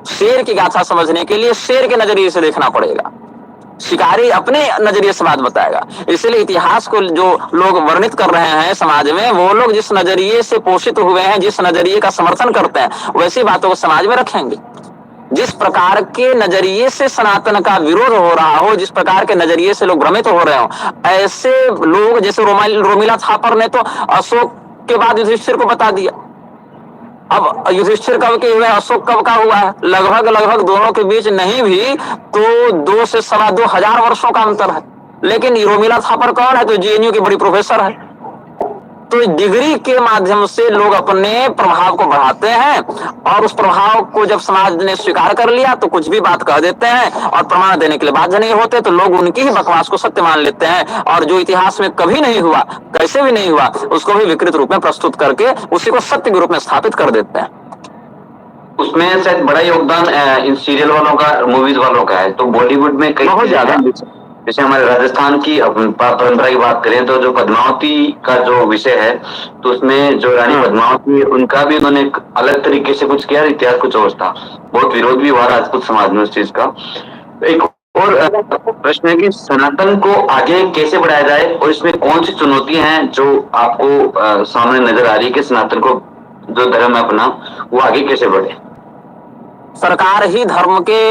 शेर की गाथा समझने के लिए शेर के नजरिए से देखना पड़ेगा, शिकारी अपने नजरिए से बात बताएगा। इसलिए इतिहास को जो लोग वर्णित कर रहे हैं समाज में, वो लोग जिस नजरिए से पोषित हुए हैं, जिस नजरिए का समर्थन करते हैं, वैसी बातों को समाज में रखेंगे। जिस प्रकार के नजरिए से सनातन का विरोध हो रहा हो, जिस प्रकार के नजरिए से लोग भ्रमित हो रहे हो, ऐसे लोग जैसे रोमिला थापर ने तो अशोक के बाद युधिष्ठिर को बता दिया। अब युधिष्ठिर कब के हुए, अशोक कब का हुआ है, लगभग दोनों के बीच नहीं भी तो 2 से 2,25,000 वर्षों का अंतर है। लेकिन रोमिला थापर कौन है, तो जेएनयू की बड़ी प्रोफेसर है। तो डिग्री के माध्यम से लोग अपने प्रभाव को बढ़ाते हैं, और उस प्रभाव को जब समाज ने स्वीकार कर लिया तो कुछ भी बात कह देते हैं और प्रमाण देने के लिए बाध्य नहीं होते, तो लोग उनकी ही बकवास को सत्य मान लेते हैं, और जो इतिहास में कभी नहीं हुआ, कैसे भी नहीं हुआ, उसको भी विकृत रूप में प्रस्तुत करके उसी को सत्य के रूप में स्थापित कर देते हैं। उसमें शायद बड़ा योगदान इन सीरियल वालों का, मूवीज वालों का है। तो बॉलीवुड में कई बहुत ज्यादा, जैसे हमारे राजस्थान की परंपरा की बात करें तो जो पद्मावती का जो विषय है, तो उसमें जो रानी पद्मावती, उनका भी उन्होंने एक अलग तरीके से कुछ किया, इतिहास कुछ और था। बहुत विरोध भी हुआ राजपूत समाज में उस चीज का। एक और प्रश्न है कि सनातन को आगे कैसे बढ़ाया जाए, और इसमें कौन सी चुनौतियां हैं जो आपको सामने नजर आ रही है कि सनातन को जो धर्म है अपना, वो आगे कैसे बढ़े। सरकार ही धर्म के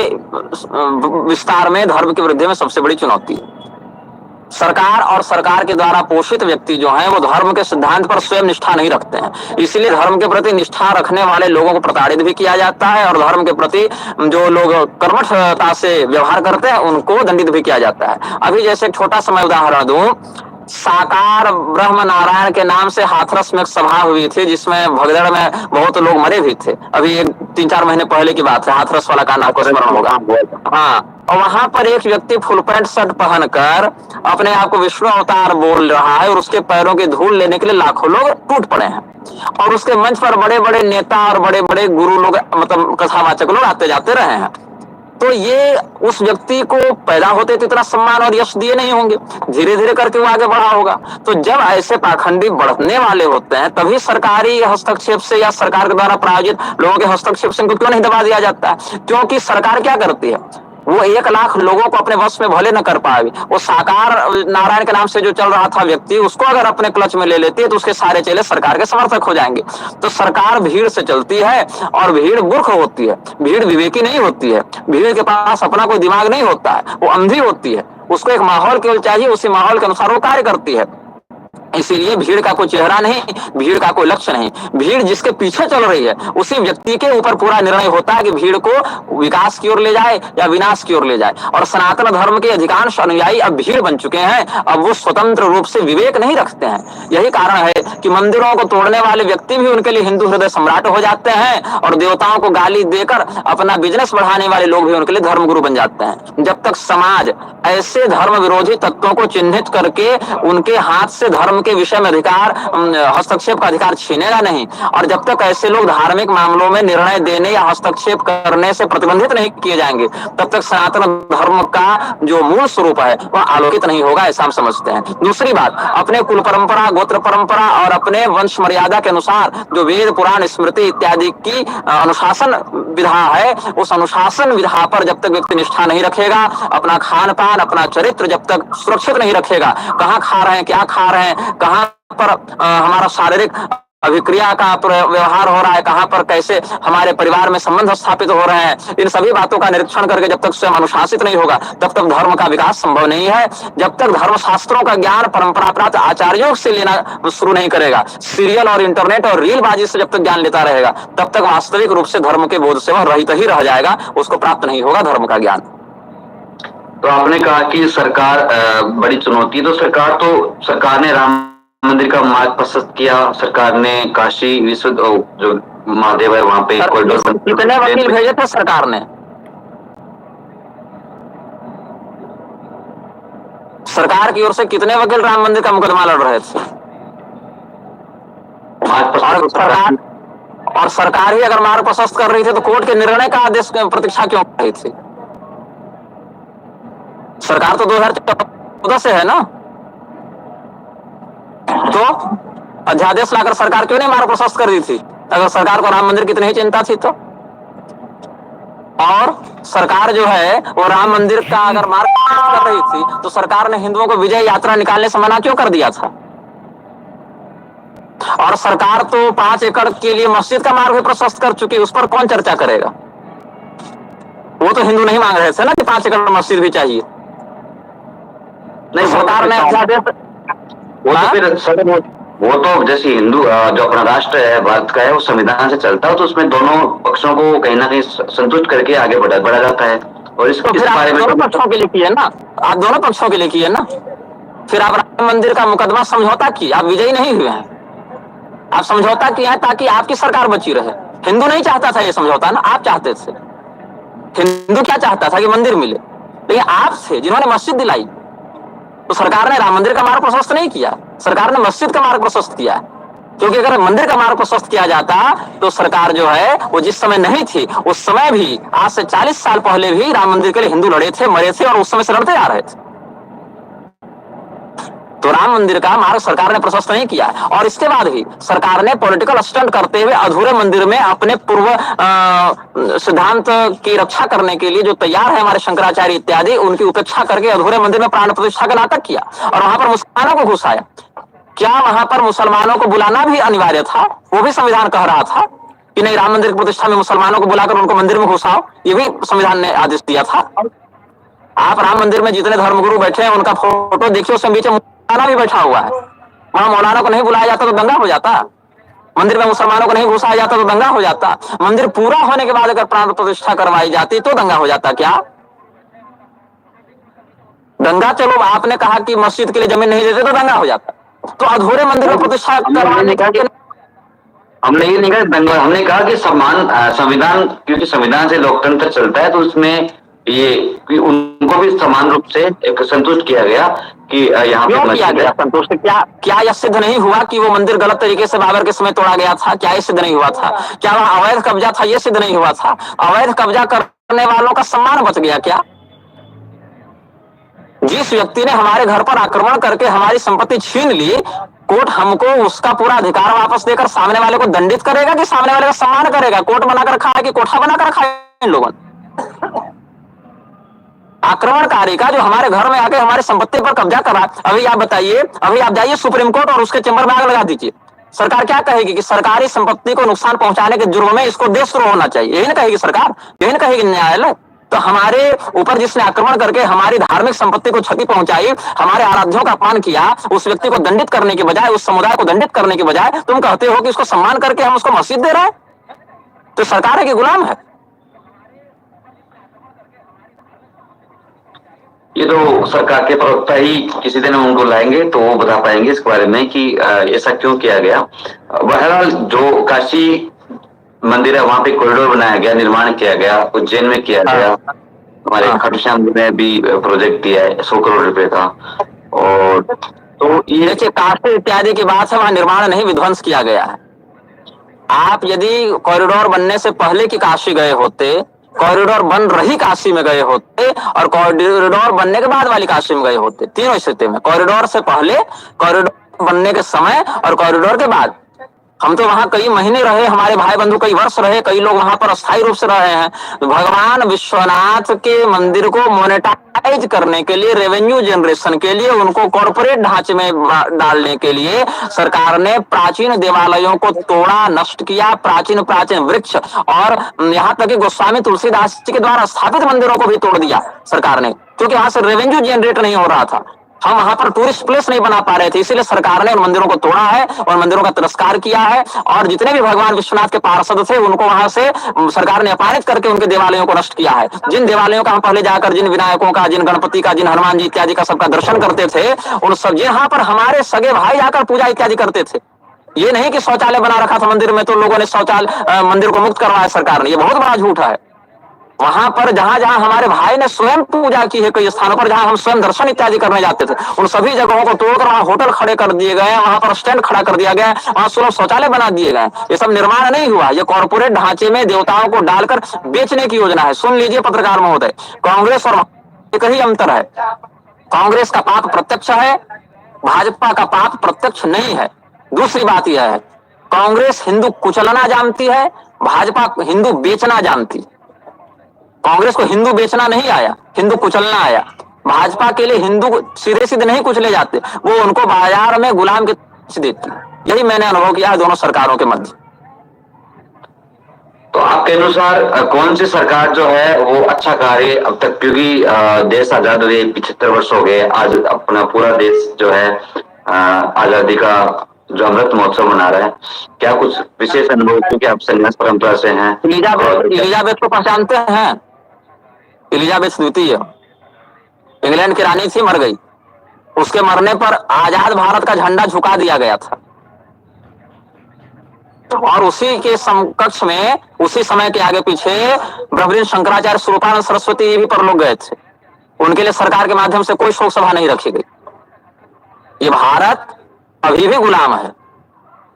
विस्तार में, धर्म की वृद्धि में सबसे बड़ी चुनौती है। सरकार और सरकार के द्वारा पोषित व्यक्ति जो हैं वो धर्म के सिद्धांत पर स्वयं निष्ठा नहीं रखते हैं। इसलिए धर्म के प्रति निष्ठा रखने वाले लोगों को प्रताड़ित भी किया जाता है, और धर्म के प्रति जो लोग कर्मठता से व्यवहार करते हैं उनको दंडित भी किया जाता है। अभी जैसे एक छोटा सा मैं उदाहरण दूं, साकार ब्रह्म नारायण के नाम से हाथरस में एक सभा हुई थी, जिसमें भगदड़ में बहुत लोग मरे भी थे। अभी 3-4 महीने पहले की बात है, हाथरस वाला कांड आपको स्मरण होगा। हाँ, और वहां पर एक व्यक्ति फुल पैंट शर्ट पहनकर अपने आप को विष्णु अवतार बोल रहा है, और उसके पैरों की धूल लेने के लिए लाखों लोग टूट पड़े हैं। और उसके मंच पर बड़े बड़े नेता और बड़े बड़े गुरु लोग, मतलब कथावाचक लोग आते जाते रहे हैं। तो ये उस व्यक्ति को पैदा होते तो इतना सम्मान और यश दिए नहीं होंगे, धीरे धीरे करके वो आगे बढ़ा होगा। तो जब ऐसे पाखंडी बढ़ने वाले होते हैं, तभी सरकारी हस्तक्षेप से या सरकार के द्वारा प्रायोजित लोगों के हस्तक्षेप से इनको क्यों नहीं दबा दिया जाता है? क्योंकि सरकार क्या करती है, वो 1 लाख लोगों को अपने वश में भले न कर पाएगी, वो साकार नारायण के नाम से जो चल रहा था व्यक्ति, उसको अगर अपने क्लच में ले लेती है तो उसके सारे चेले सरकार के समर्थक हो जाएंगे। तो सरकार भीड़ से चलती है, और भीड़ मूर्ख होती है, भीड़ विवेकी नहीं होती है, भीड़ के पास अपना कोई दिमाग नहीं होता है, वो अंधी होती है। उसको एक माहौल केवल चाहिए, उसी माहौल के अनुसार वो कार्य करती है। इसीलिए भीड़ का कोई चेहरा नहीं, भीड़ का कोई लक्ष्य नहीं, भीड़ जिसके पीछे चल रही है उसी व्यक्ति के ऊपर पूरा निर्णय होता है कि भीड़ को विकास की ओर ले जाए या विनाश की ओर ले जाए। और सनातन धर्म के अधिकांश अनुयायी अब भीड़ बन चुके हैं, अब वो स्वतंत्र रूप से विवेक नहीं रखते हैं। यही कारण है कि मंदिरों को तोड़ने वाले व्यक्ति भी उनके लिए हिंदू हृदय सम्राट हो जाते हैं, और देवताओं को गाली देकर अपना बिजनेस बढ़ाने वाले लोग भी उनके लिए धर्मगुरु बन जाते हैं। जब तक समाज ऐसे धर्म विरोधी तत्वों को चिन्हित करके उनके हाथ से धर्म के विषय में अधिकार, हस्तक्षेप का अधिकार छीनेगा नहीं, और जब तक ऐसे लोग धार्मिक मामलों में निर्णय देने या हस्तक्षेप करने से प्रतिबंधित नहीं किए जाएंगे, तब तक सनातन धर्म का जो मूल स्वरूप है वह आलोकित नहीं होगा, ऐसा हम समझते हैं। दूसरी बात, अपने कुल परंपरा, गोत्र परंपरा और अपने वंश मर्यादा के अनुसार जो वेद पुराण स्मृति इत्यादि की अनुशासन विधा है, उस अनुशासन विधा पर जब तक व्यक्ति निष्ठा नहीं रखेगा, अपना खान पान, अपना चरित्र जब तक सुरक्षित नहीं रखेगा, कहाँ खा रहे हैं, क्या खा रहे हैं, कहाँ पर हमारा शारीरिक अभिक्रिया का व्यवहार हो रहा है, कहाँ पर कैसे हमारे परिवार में संबंध स्थापित हो रहे हैं, इन सभी बातों का निरीक्षण करके जब तक स्वयं अनुशासित नहीं होगा तब तक धर्म का विकास संभव नहीं है। जब तक धर्म शास्त्रों का ज्ञान परंपरा प्राप्त आचार्यों से लेना शुरू नहीं करेगा, सीरियल और इंटरनेट और रीलबाजी से जब तक ज्ञान लेता रहेगा तब तक वास्तविक रूप से धर्म के बोध से वह रहित ही रह जाएगा, उसको प्राप्त नहीं होगा धर्म का ज्ञान। तो आपने कहा कि सरकार बड़ी चुनौती, तो सरकार ने राम मंदिर का मार्ग प्रशस्त किया, सरकार ने काशी विश्व जो महादेव है वहां पे कॉरिडोर, कितने वकील भेजे थे सरकार ने? सरकार की ओर से कितने वकील राम मंदिर का मुकदमा लड़ रहे थे? और सरकार ही अगर मार्ग प्रशस्त कर रही थी तो कोर्ट के निर्णय का आदेश प्रतीक्षा क्यों कर रही थी? सरकार तो 2014 से है ना, तो अध्यादेश लाकर सरकार क्यों नहीं मार्ग प्रशस्त कर रही थी अगर सरकार को राम मंदिर की इतनी चिंता थी तो? और सरकार जो है वो राम मंदिर का अगर मार्ग प्रशस्त कर रही थी तो सरकार ने हिंदुओं को विजय यात्रा निकालने से मना क्यों कर दिया था? और सरकार तो 5 एकड़ के लिए मस्जिद का मार्ग भी प्रशस्त कर चुकी, उस पर कौन चर्चा करेगा? वो तो हिंदू नहीं मांग रहे थे ना कि 5 एकड़ मस्जिद भी चाहिए। नहीं, सरकार ने अध्यादेश, वो तो जैसे हिंदू जो अपना राष्ट्र है भारत का है वो संविधान से चलता है, तो उसमें दोनों पक्षों को कहीं ना कहीं संतुष्ट करके आगे बढ़ा जाता है। और इस बारे में दोनों पक्षों के लिए किए ना, आप दोनों पक्षों के लिए किए ना, फिर आप राम मंदिर का मुकदमा समझौता किए, आप विजयी नहीं हुए हैं, आप समझौता किए हैं ताकि आपकी सरकार बची रहे। हिंदू नहीं चाहता था ये समझौता ना, आप चाहते थे। हिंदू क्या चाहता था कि मंदिर मिले, लेकिन आप थे जिन्होंने मस्जिद दिलाई। तो सरकार ने राम मंदिर का मार्ग प्रशस्त नहीं किया, सरकार ने मस्जिद का मार्ग प्रशस्त किया, क्योंकि अगर मंदिर का मार्ग प्रशस्त किया जाता तो सरकार जो है वो जिस समय नहीं थी उस समय भी, आज से 40 साल पहले भी राम मंदिर के लिए हिंदू लड़े थे, मरे थे और उस समय से लड़ते आ रहे थे। तो राम मंदिर का मार्ग सरकार ने प्रशस्त नहीं किया। और इसके बाद भी सरकार ने पॉलिटिकल स्टंट करते हुए अधूरे मंदिर में अपने पूर्व सिद्धांत की रक्षा करने के लिए जो तैयार है हमारे शंकराचार्य इत्यादि, उनकी उपेक्षा करके अधूरे मंदिर में प्राण प्रतिष्ठा का नाटक किया और वहां पर मुसलमानों को घुसाया। क्या वहां पर मुसलमानों को बुलाना भी अनिवार्य था? वो भी संविधान कह रहा था कि नहीं, राम मंदिर की प्रतिष्ठा में मुसलमानों को बुलाकर उनको मंदिर में घुसाओ, ये भी संविधान ने आदेश दिया था। आप राम मंदिर में जितने धर्मगुरु बैठे हैं उनका फोटो देखिए, उसमें बीच में मौलाना भी बैठा हुआ है। वहां मौलाना को नहीं बुलाया जाता तो दंगा हो जाता, मंदिर में मुसलमानों को नहीं घुसाया जाता तो दंगा हो जाता, मंदिर पूरा होने के बाद अगर प्राण प्रतिष्ठा करवाई जाती तो दंगा हो जाता। क्या दंगा? चलो आपने कहा कि मस्जिद के लिए जमीन नहीं देते तो दंगा हो जाता, तो अधूरे मंदिर में प्रतिष्ठा करवाने का हमने ये नहीं कहा दंगा, हमने कहा कि संविधान, क्योंकि संविधान से लोकतंत्र चलता है तो उसमें ये कि उनको भी समान रूप से एक संतुष्ट किया गया कि यहाँ पे किया गया संतुष्ट। क्या यह सिद्ध नहीं हुआ कि वो मंदिर गलत तरीके से बाबर के समय तोड़ा गया था? क्या ये सिद्ध नहीं हुआ था? क्या वह अवैध कब्जा था? ये सिद्ध नहीं हुआ था? अवैध कब्जा करने वालों का सम्मान बच गया क्या? जिस व्यक्ति ने हमारे घर पर आक्रमण करके हमारी संपत्ति छीन ली, कोर्ट हमको उसका पूरा अधिकार वापस देकर सामने वाले को दंडित करेगा कि सामने वाले का सम्मान करेगा? कोर्ट बनाकर रखा है कि कोठा बनाकर रखा है इन लोगों ने? आक्रमणकारी का जो हमारे घर में आके हमारी संपत्ति पर कब्जा करा, अभी आप बताइए, अभी आप जाइए सुप्रीम कोर्ट और उसके चेंबर में आग लगा दीजिए, सरकार क्या कहेगी? कि सरकारी संपत्ति को नुकसान पहुंचाने के जुर्म में इसको देशद्रोह होना चाहिए, यही ना कहेगी सरकार, यही ना कहेगी न्यायालय। तो हमारे ऊपर जिसने आक्रमण करके हमारी धार्मिक संपत्ति को क्षति पहुंचाई, हमारे आराध्यों का अपमान किया, उस व्यक्ति को दंडित करने के बजाय, उस समुदाय को दंडित करने के बजाय तुम कहते हो कि उसको सम्मान करके हम उसको मस्जिद दे रहे हैं, तो सरकार है कि गुलाम है? ये तो सरकार के प्रवक्ता ही किसी दिन उनको लाएंगे तो वो बता पाएंगे इसके बारे में कि ऐसा क्यों किया गया। बहरहाल जो काशी मंदिर है वहां पे कॉरिडोर बनाया गया, निर्माण किया गया, उज्जैन में किया गया, हमारे खाटू श्याम में भी प्रोजेक्ट दिया है 100 करोड़ रुपए का। और तो ये देखिए काशी इत्यादि की बात है, वहां निर्माण नहीं विध्वंस किया गया है। आप यदि कॉरिडोर बनने से पहले की काशी गए होते, कॉरिडोर बन रही काशी में गए होते और कॉरिडोर बनने के बाद वाली काशी में गए होते, तीनों स्थिति में, कॉरिडोर से पहले, कॉरिडोर बनने के समय और कॉरिडोर के बाद, हम तो वहां कई महीने रहे, हमारे भाई बंधु कई वर्ष रहे, कई लोग वहां पर अस्थायी रूप से रहे हैं। तो भगवान विश्वनाथ के मंदिर को मोनेटाइज करने के लिए, रेवेन्यू जनरेशन के लिए, उनको कॉर्पोरेट ढांचे में डालने के लिए सरकार ने प्राचीन देवालयों को तोड़ा, नष्ट किया, प्राचीन प्राचीन वृक्ष और यहाँ तक कि गोस्वामी तुलसीदास जी के द्वारा स्थापित मंदिरों को भी तोड़ दिया सरकार ने, क्योंकि वहां से रेवेन्यू जनरेट नहीं हो रहा था। हम वहां पर टूरिस्ट प्लेस नहीं बना पा रहे थे, इसीलिए सरकार ने उन मंदिरों को तोड़ा है और मंदिरों का तिरस्कार किया है। और जितने भी भगवान विश्वनाथ के पार्षद थे उनको वहां से सरकार ने अपमानित करके उनके देवालयों को नष्ट किया है। जिन देवालयों का हम पहले जाकर जिन विनायकों का, जिन गणपति का, जिन हनुमान जी इत्यादि का सबका दर्शन करते थे, उन सब जहां पर हमारे सगे भाई जाकर पूजा इत्यादि करते थे। ये नहीं कि शौचालय बना रखा था मंदिर में तो लोगों ने शौचालय मंदिर को मुक्त करवाया सरकार ने, ये बहुत बड़ा झूठ है। वहां पर जहां जहां हमारे भाई ने स्वयं पूजा की है, कई स्थानों पर जहां हम स्वयं दर्शन इत्यादि करने जाते थे, उन सभी जगहों को तोड़कर वहां होटल खड़े कर दिए गए, वहां पर स्टैंड खड़ा कर दिया गया, वहां सुलभ शौचालय बना दिए गए। ये सब निर्माण नहीं हुआ, ये कॉर्पोरेट ढांचे में देवताओं को डालकर बेचने की योजना है। सुन लीजिए पत्रकार महोदय, कांग्रेस और एक ही अंतर है, कांग्रेस का पाप प्रत्यक्ष है, भाजपा का पाप प्रत्यक्ष नहीं है। दूसरी बात यह है, कांग्रेस हिंदू कुचलना जानती है, भाजपा हिंदू बेचना जानती है। कांग्रेस को हिंदू बेचना नहीं आया, हिंदू कुचलना आया। भाजपा के लिए हिंदू सीधे सीधे नहीं कुचले जाते, वो उनको बाजार में गुलाम के देती। यही मैंने अनुभव किया है दोनों सरकारों के मध्य। तो आपके अनुसार कौन सी सरकार जो है वो अच्छा कार्य अब तक, क्योंकि देश आजाद हुए 75 वर्ष हो गए, आज अपना पूरा देश जो है आजादी का जो अमृत महोत्सव मना रहा है, क्या कुछ विशेष अनुभव, क्योंकि आप संन्यास परंपरा से हैं? एलिजाबेथ को पहचानते हैं? एलिजाबेथ द्वितीय इंग्लैंड की रानी थी, मर गई। उसके मरने पर आजाद भारत का झंडा झुका दिया गया था और उसी के समकक्ष में, उसी समय के आगे पीछे ब्रह्मलीन शंकराचार्य स्वरूपानंद सरस्वती भी परलोक गए थे। उनके लिए सरकार के माध्यम से कोई शोक सभा नहीं रखी गई। ये भारत अभी भी गुलाम है,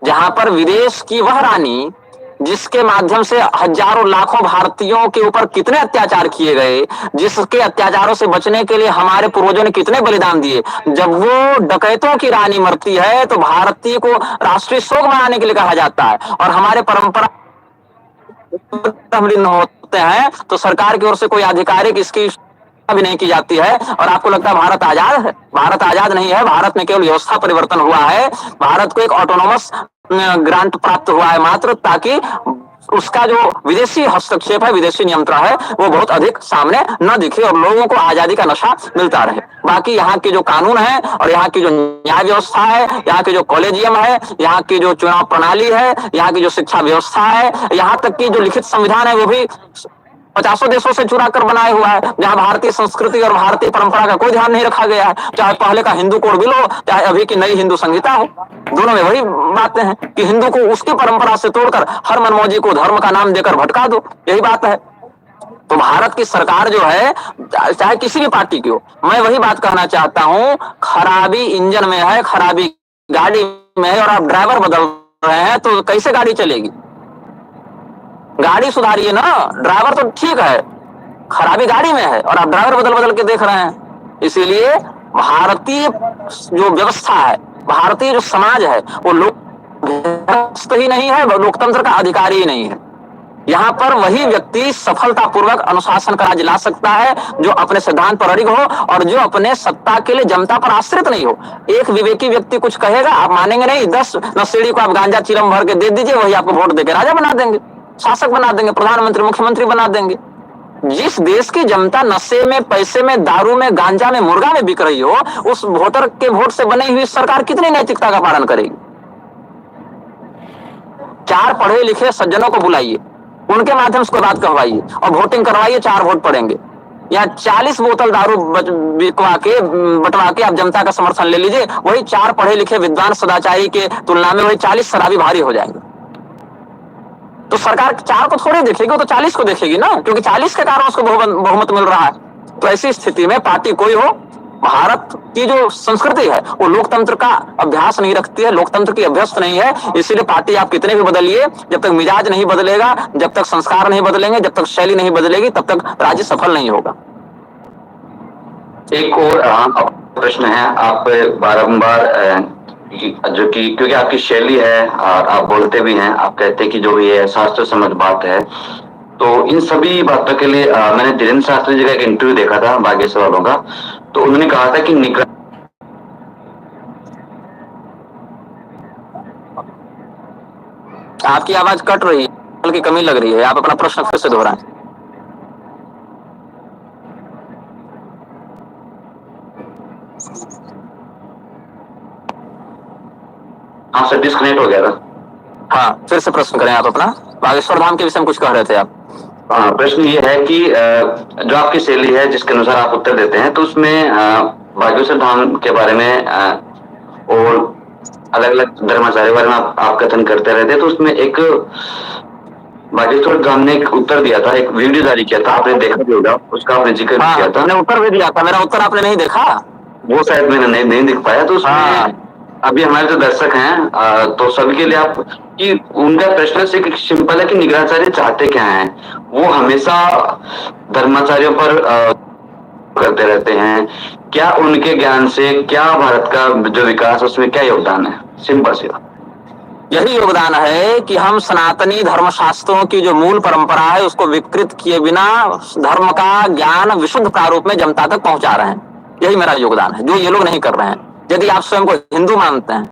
जहां पर विदेश की वह रानी जिसके माध्यम से हजारों लाखों भारतीयों के ऊपर कितने अत्याचार किए गए, जिसके अत्याचारों से बचने के लिए हमारे पूर्वजों ने कितने बलिदान दिए, जब वो डकैतों की रानी मरती है तो भारतीय को राष्ट्रीय शोक मनाने के लिए कहा जाता है। और हमारे परंपरा होते हैं तो सरकार की ओर से कोई आधिकारिक इसकी भी नहीं की जाती है। और आपको लगता है भारत आजाद है? भारत आजाद नहीं है, भारत में केवल व्यवस्था परिवर्तन हुआ है। भारत को एक ऑटोनोमस ग्रांट प्राप्त हुआ है मात्र, ताकि उसका जो विदेशी हस्तक्षेप है, विदेशी नियंत्रण है, वो बहुत अधिक सामने न दिखे और लोगों को आजादी का नशा मिलता रहे। बाकी यहाँ के जो कानून है और यहाँ की जो न्याय व्यवस्था है, यहाँ की जो कॉलेजियम है, यहाँ की जो चुनाव प्रणाली है, यहाँ की जो शिक्षा व्यवस्था है, यहाँ तक की जो लिखित संविधान है, वो भी 50 देशों से चुरा कर बनाया हुआ है, जहां भारतीय संस्कृति और भारतीय परंपरा का कोई ध्यान नहीं रखा गया है। चाहे पहले का हिंदू कोड बिल हो, चाहे अभी की नई हिंदू संहिता हो, दोनों में वही बातें हैं कि हिंदू को उसकी परंपरा से तोड़कर हर मनमौजी को धर्म का नाम देकर भटका दो, यही बात है। तो भारत की सरकार जो है, चाहे किसी भी पार्टी की हो, मैं वही बात कहना चाहता हूं, खराबी इंजन में है, खराबी गाड़ी में है, और आप ड्राइवर बदल रहे हैं तो कैसे गाड़ी चलेगी? गाड़ी सुधारिए ना, ड्राइवर तो ठीक है, खराबी गाड़ी में है और आप ड्राइवर बदल बदल के देख रहे हैं। इसीलिए भारतीय जो व्यवस्था है, भारतीय जो समाज है, वो लोक ही नहीं है, लोकतंत्र का अधिकारी ही नहीं है। यहाँ पर वही व्यक्ति सफलतापूर्वक अनुशासन का राज ला सकता है जो अपने सिद्धांत पर अड़िग हो और जो अपने सत्ता के लिए जनता पर आश्रित नहीं हो। एक विवेकी व्यक्ति कुछ कहेगा, आप मानेंगे नहीं, 10 नशेड़ी को आप गांजा चिलम भर के दे दीजिए, वही आपको वोट देकर राजा बना देंगे, शासक बना देंगे, प्रधानमंत्री मुख्यमंत्री बना देंगे। जिस देश की जनता नशे में, पैसे में, दारू में, गांजा में, मुर्गा में बिक रही हो, उस वोटर के वोट से बनी हुई सरकार कितनी नैतिकता का पालन करेगी? 4 पढ़े लिखे सज्जनों को बुलाइए, उनके माध्यम से बात कहवाइए और वोटिंग करवाइए, 4 वोट पड़ेंगे। या 40 बोतल दारू बटवा के आप जनता का समर्थन ले लीजिए, वही 4 पढ़े लिखे विद्वान सदाचारी के तुलना में वही 40 शराबी भारी हो जाएंगे। तो सरकार 4 को थोड़ी देखेगी, वो तो 40 को देखेगी ना, क्योंकि 40 के कारण उसको बहुमत मिल रहा है। तो ऐसी स्थिति में पार्टी कोई हो, भारत की जो संस्कृति है वो लोकतंत्र का अभ्यास नहीं रखती है, लोकतंत्र की अभ्यस्त नहीं है। इसीलिए पार्टी आप कितने भी बदलिए, जब तक मिजाज नहीं बदलेगा, जब तक संस्कार नहीं बदलेंगे, जब तक शैली नहीं बदलेगी, तब तक राज्य सफल नहीं होगा। एक और प्रश्न है, आप बारंबार जो कि क्योंकि आपकी शैली है और आप बोलते भी हैं, आप कहते हैं कि जो भी है शास्त्र समझ बात है, तो इन सभी बातों के लिए मैंने धीरेन्द्र शास्त्री जी का एक इंटरव्यू देखा था बागेश्वर वालों का, तो उन्होंने कहा था कि निगरानी आपकी आवाज कट रही है, की कमी लग रही है, आप अपना प्रश्न फिर से दोहराएं। हाँ सर, डिस्कनेक्ट हो गया था। हाँ, फिर से प्रश्न करें आप अपना। बागेश्वर धाम के विषय में कुछ कह रहे थे आप। प्रश्न ये है कि जो आपकी शैली है जिसके अनुसार आप उत्तर देते हैं, तो उसमें बागेश्वर धाम के बारे में और अलग अलग धर्माचार्य के बारे में आप कथन करते रहते हैं, तो उसमें एक बागेश्वर धाम ने एक उत्तर दिया था, एक वीडियो जारी किया था, आपने देखा भी होगा, उसका आपने जिक्र किया था। मैंने उत्तर भी दिया था, मेरा उत्तर आपने नहीं देखा? वो शायद मैंने नहीं दिख पाया, तो उसमें अभी हमारे जो दर्शक हैं तो सभी के लिए आप कि उनका प्रश्न सिंपल है कि निगराचार्य चाहते क्या हैं। वो हमेशा धर्माचार्यों पर करते रहते हैं, क्या उनके ज्ञान से क्या भारत का जो विकास उसमें क्या योगदान है? सिंपल सी यही योगदान है कि हम सनातनी धर्मशास्त्रों की जो मूल परंपरा है उसको विकृत किए बिना धर्म का ज्ञान विशुद्ध प्रारूप में जनता तक पहुंचा रहे हैं। यही मेरा योगदान है, जो ये लोग नहीं कर रहे हैं। यदि आप स्वयं को हिंदू मानते हैं,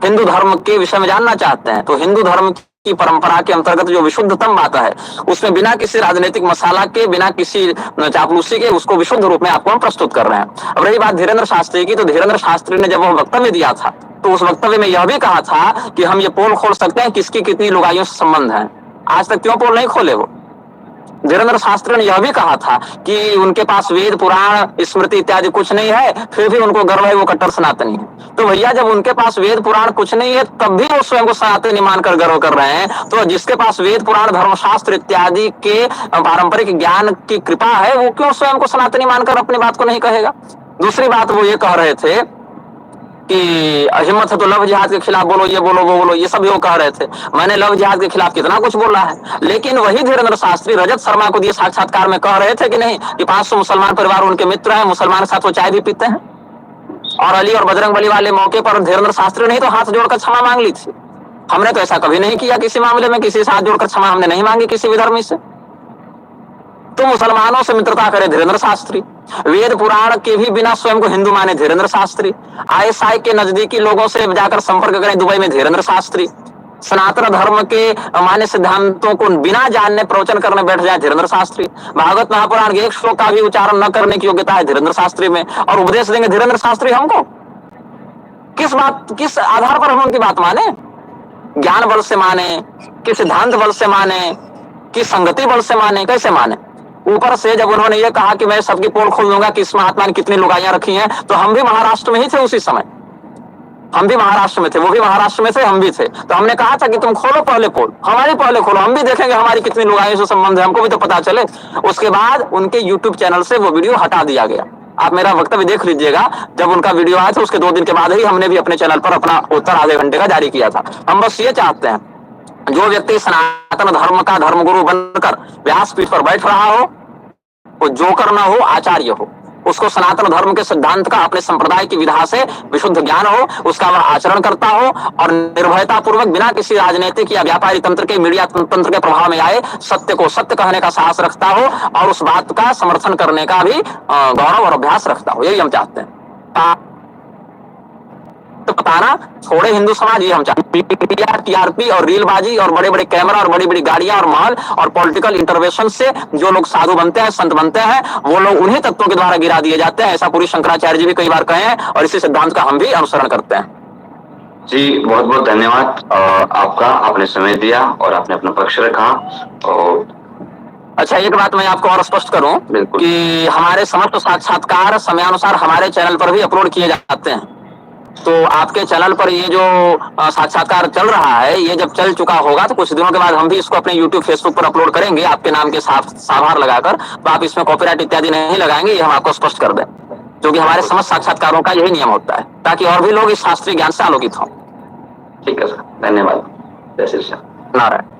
हिंदू धर्म के विषय में जानना चाहते हैं, तो हिंदू धर्म की परंपरा के अंतर्गत जो विशुद्धतम बात है उसमें बिना किसी राजनीतिक मसाला के, बिना किसी चापलूसी के उसको विशुद्ध रूप में आपको हम प्रस्तुत कर रहे हैं। अब रही बात धीरेन्द्र शास्त्री की, तो धीरेन्द्र शास्त्री ने जब वह वक्तव्य दिया था तो उस वक्तव्य में यह भी कहा था कि हम ये पोल खोल सकते हैं किसकी कितनी लुगाइयों से संबंध है। आज तक क्यों पोल नहीं खोले? वो धीरेन्द्र शास्त्री ने यह भी कहा था कि उनके पास वेद पुराण स्मृति इत्यादि कुछ नहीं है, फिर भी उनको गर्व है, वो कट्टर सनातनी है। तो भैया जब उनके पास वेद पुराण कुछ नहीं है तब भी वो स्वयं को सनातनी मानकर गर्व कर रहे हैं, तो जिसके पास वेद पुराण धर्मशास्त्र इत्यादि के पारंपरिक ज्ञान की कृपा है वो क्यों स्वयं को सनातनी मानकर अपनी बात को नहीं कहेगा? दूसरी बात वो ये कह रहे थे कि हिम्मत है तो लव जिहाद के खिलाफ बोलो, ये बोलो, वो बोलो, ये सब वो कह रहे थे। मैंने लव जिहाद के खिलाफ कितना कुछ बोला है, लेकिन वही धीरेन्द्र शास्त्री रजत शर्मा को दिए साक्षात्कार में कह रहे थे कि नहीं कि 500 मुसलमान परिवार उनके मित्र हैं, मुसलमान के साथ वो चाय भी पीते हैं। और अली और बजरंग बली वाले मौके पर धीरेन्द्र शास्त्री ने तो हाथ जोड़कर क्षमा मांग ली थी। हमने तो ऐसा कभी नहीं किया, किसी मामले में किसी से हाथ जोड़कर क्षमा हमने नहीं मांगी किसी विधर्मी से। तो मुसलमानों से मित्रता करे धीरेन्द्र शास्त्री, वेद पुराण के भी बिना स्वयं को हिंदू माने धीरेन्द्र शास्त्री, आईएसआई के नजदीकी लोगों से जाकर संपर्क करें दुबई में धीरेन्द्र शास्त्री, सनातन धर्म के मान्य सिद्धांतों को बिना जानने प्रवचन करने बैठ जाए धीरेन्द्र शास्त्री, भागवत महापुराण के एक श्लोक का भी उच्चारण न करने की योग्यता है धीरेन्द्र शास्त्री में, और उपदेश देंगे धीरेन्द्र शास्त्री हमको। किस आधार पर हम उनकी बात माने? ज्ञान बल से माने, कि सिद्धांत बल से माने, कि संगति बल से माने? कैसे माने? ऊपर से जब उन्होंने ये कहा कि मैं सबकी पोल खोल दूंगा कि इस महात्मा ने कितनी लुगाइयां रखी हैं, तो हम भी महाराष्ट्र में ही थे उसी समय, हम भी महाराष्ट्र में थे, वो भी महाराष्ट्र में थे, हम भी थे। तो हमने कहा था कि तुम खोलो पहले पोल, हमारी पहले खोलो, हम भी देखेंगे हमारी कितनी लुगाइयों से संबंध है, हमको भी तो पता चले। उसके बाद उनके यूट्यूब चैनल से वो वीडियो हटा दिया गया। आप मेरा वक्तव्य देख लीजिएगा, जब उनका वीडियो आया था उसके 2 दिन के बाद ही हमने भी अपने चैनल पर अपना उत्तर आधे घंटे का जारी किया था। हम बस ये चाहते हैं जो व्यक्ति सनातन धर्म का धर्मगुरु बनकर व्यासपीठ पर बैठ रहा हो, वो जोकर ना हो, आचार्य हो, उसको सनातन धर्म के सिद्धांत का अपने संप्रदाय की विधा से विशुद्ध ज्ञान हो, उसका वह आचरण करता हो और निर्भयता पूर्वक बिना किसी राजनीतिक या व्यापारी तंत्र के, मीडिया तंत्र के प्रभाव में आए सत्य को सत्य कहने का साहस रखता हो और उस बात का समर्थन करने का भी गौरव और अभ्यास रखता हो। यही हम चाहते हैं। तो बताना छोड़े हिंदू समाज, ये हम चाहते हैं। टीआरपी और रीलबाजी और बड़े बड़े कैमरा और बड़ी बड़ी गाड़ियां और महल और पॉलिटिकल इंटरवेंशन से जो लोग साधु बनते हैं, संत बनते हैं, वो लोग उन्हीं तत्वों के द्वारा गिरा दिए जाते हैं। ऐसा पूरी शंकराचार्य जी भी कई बार कहे हैं और इसी सिद्धांत का हम भी अनुसरण करते हैं। जी बहुत बहुत धन्यवाद आपका, आपने समय दिया और आपने अपना पक्ष रखा। और अच्छा, एक बात मैं आपको और स्पष्ट करूं कि हमारे समस्त साक्षात्कार समयानुसार हमारे चैनल पर भी अपलोड किए जाते हैं। तो आपके चैनल पर ये जो साक्षात्कार चल रहा है, ये जब चल चुका होगा तो कुछ दिनों के बाद हम भी इसको अपने YouTube, Facebook पर अपलोड करेंगे आपके नाम के साभार लगाकर। तो आप इसमें कॉपीराइट इत्यादि नहीं लगाएंगे, ये हम आपको स्पष्ट कर दें, जो कि हमारे समस्त साक्षात्कारों का यही नियम होता है, ताकि और भी लोग इस शास्त्रीय ज्ञान से आलोकित हों। ठीक है सर, धन्यवाद। जय श्री राम। नारायण।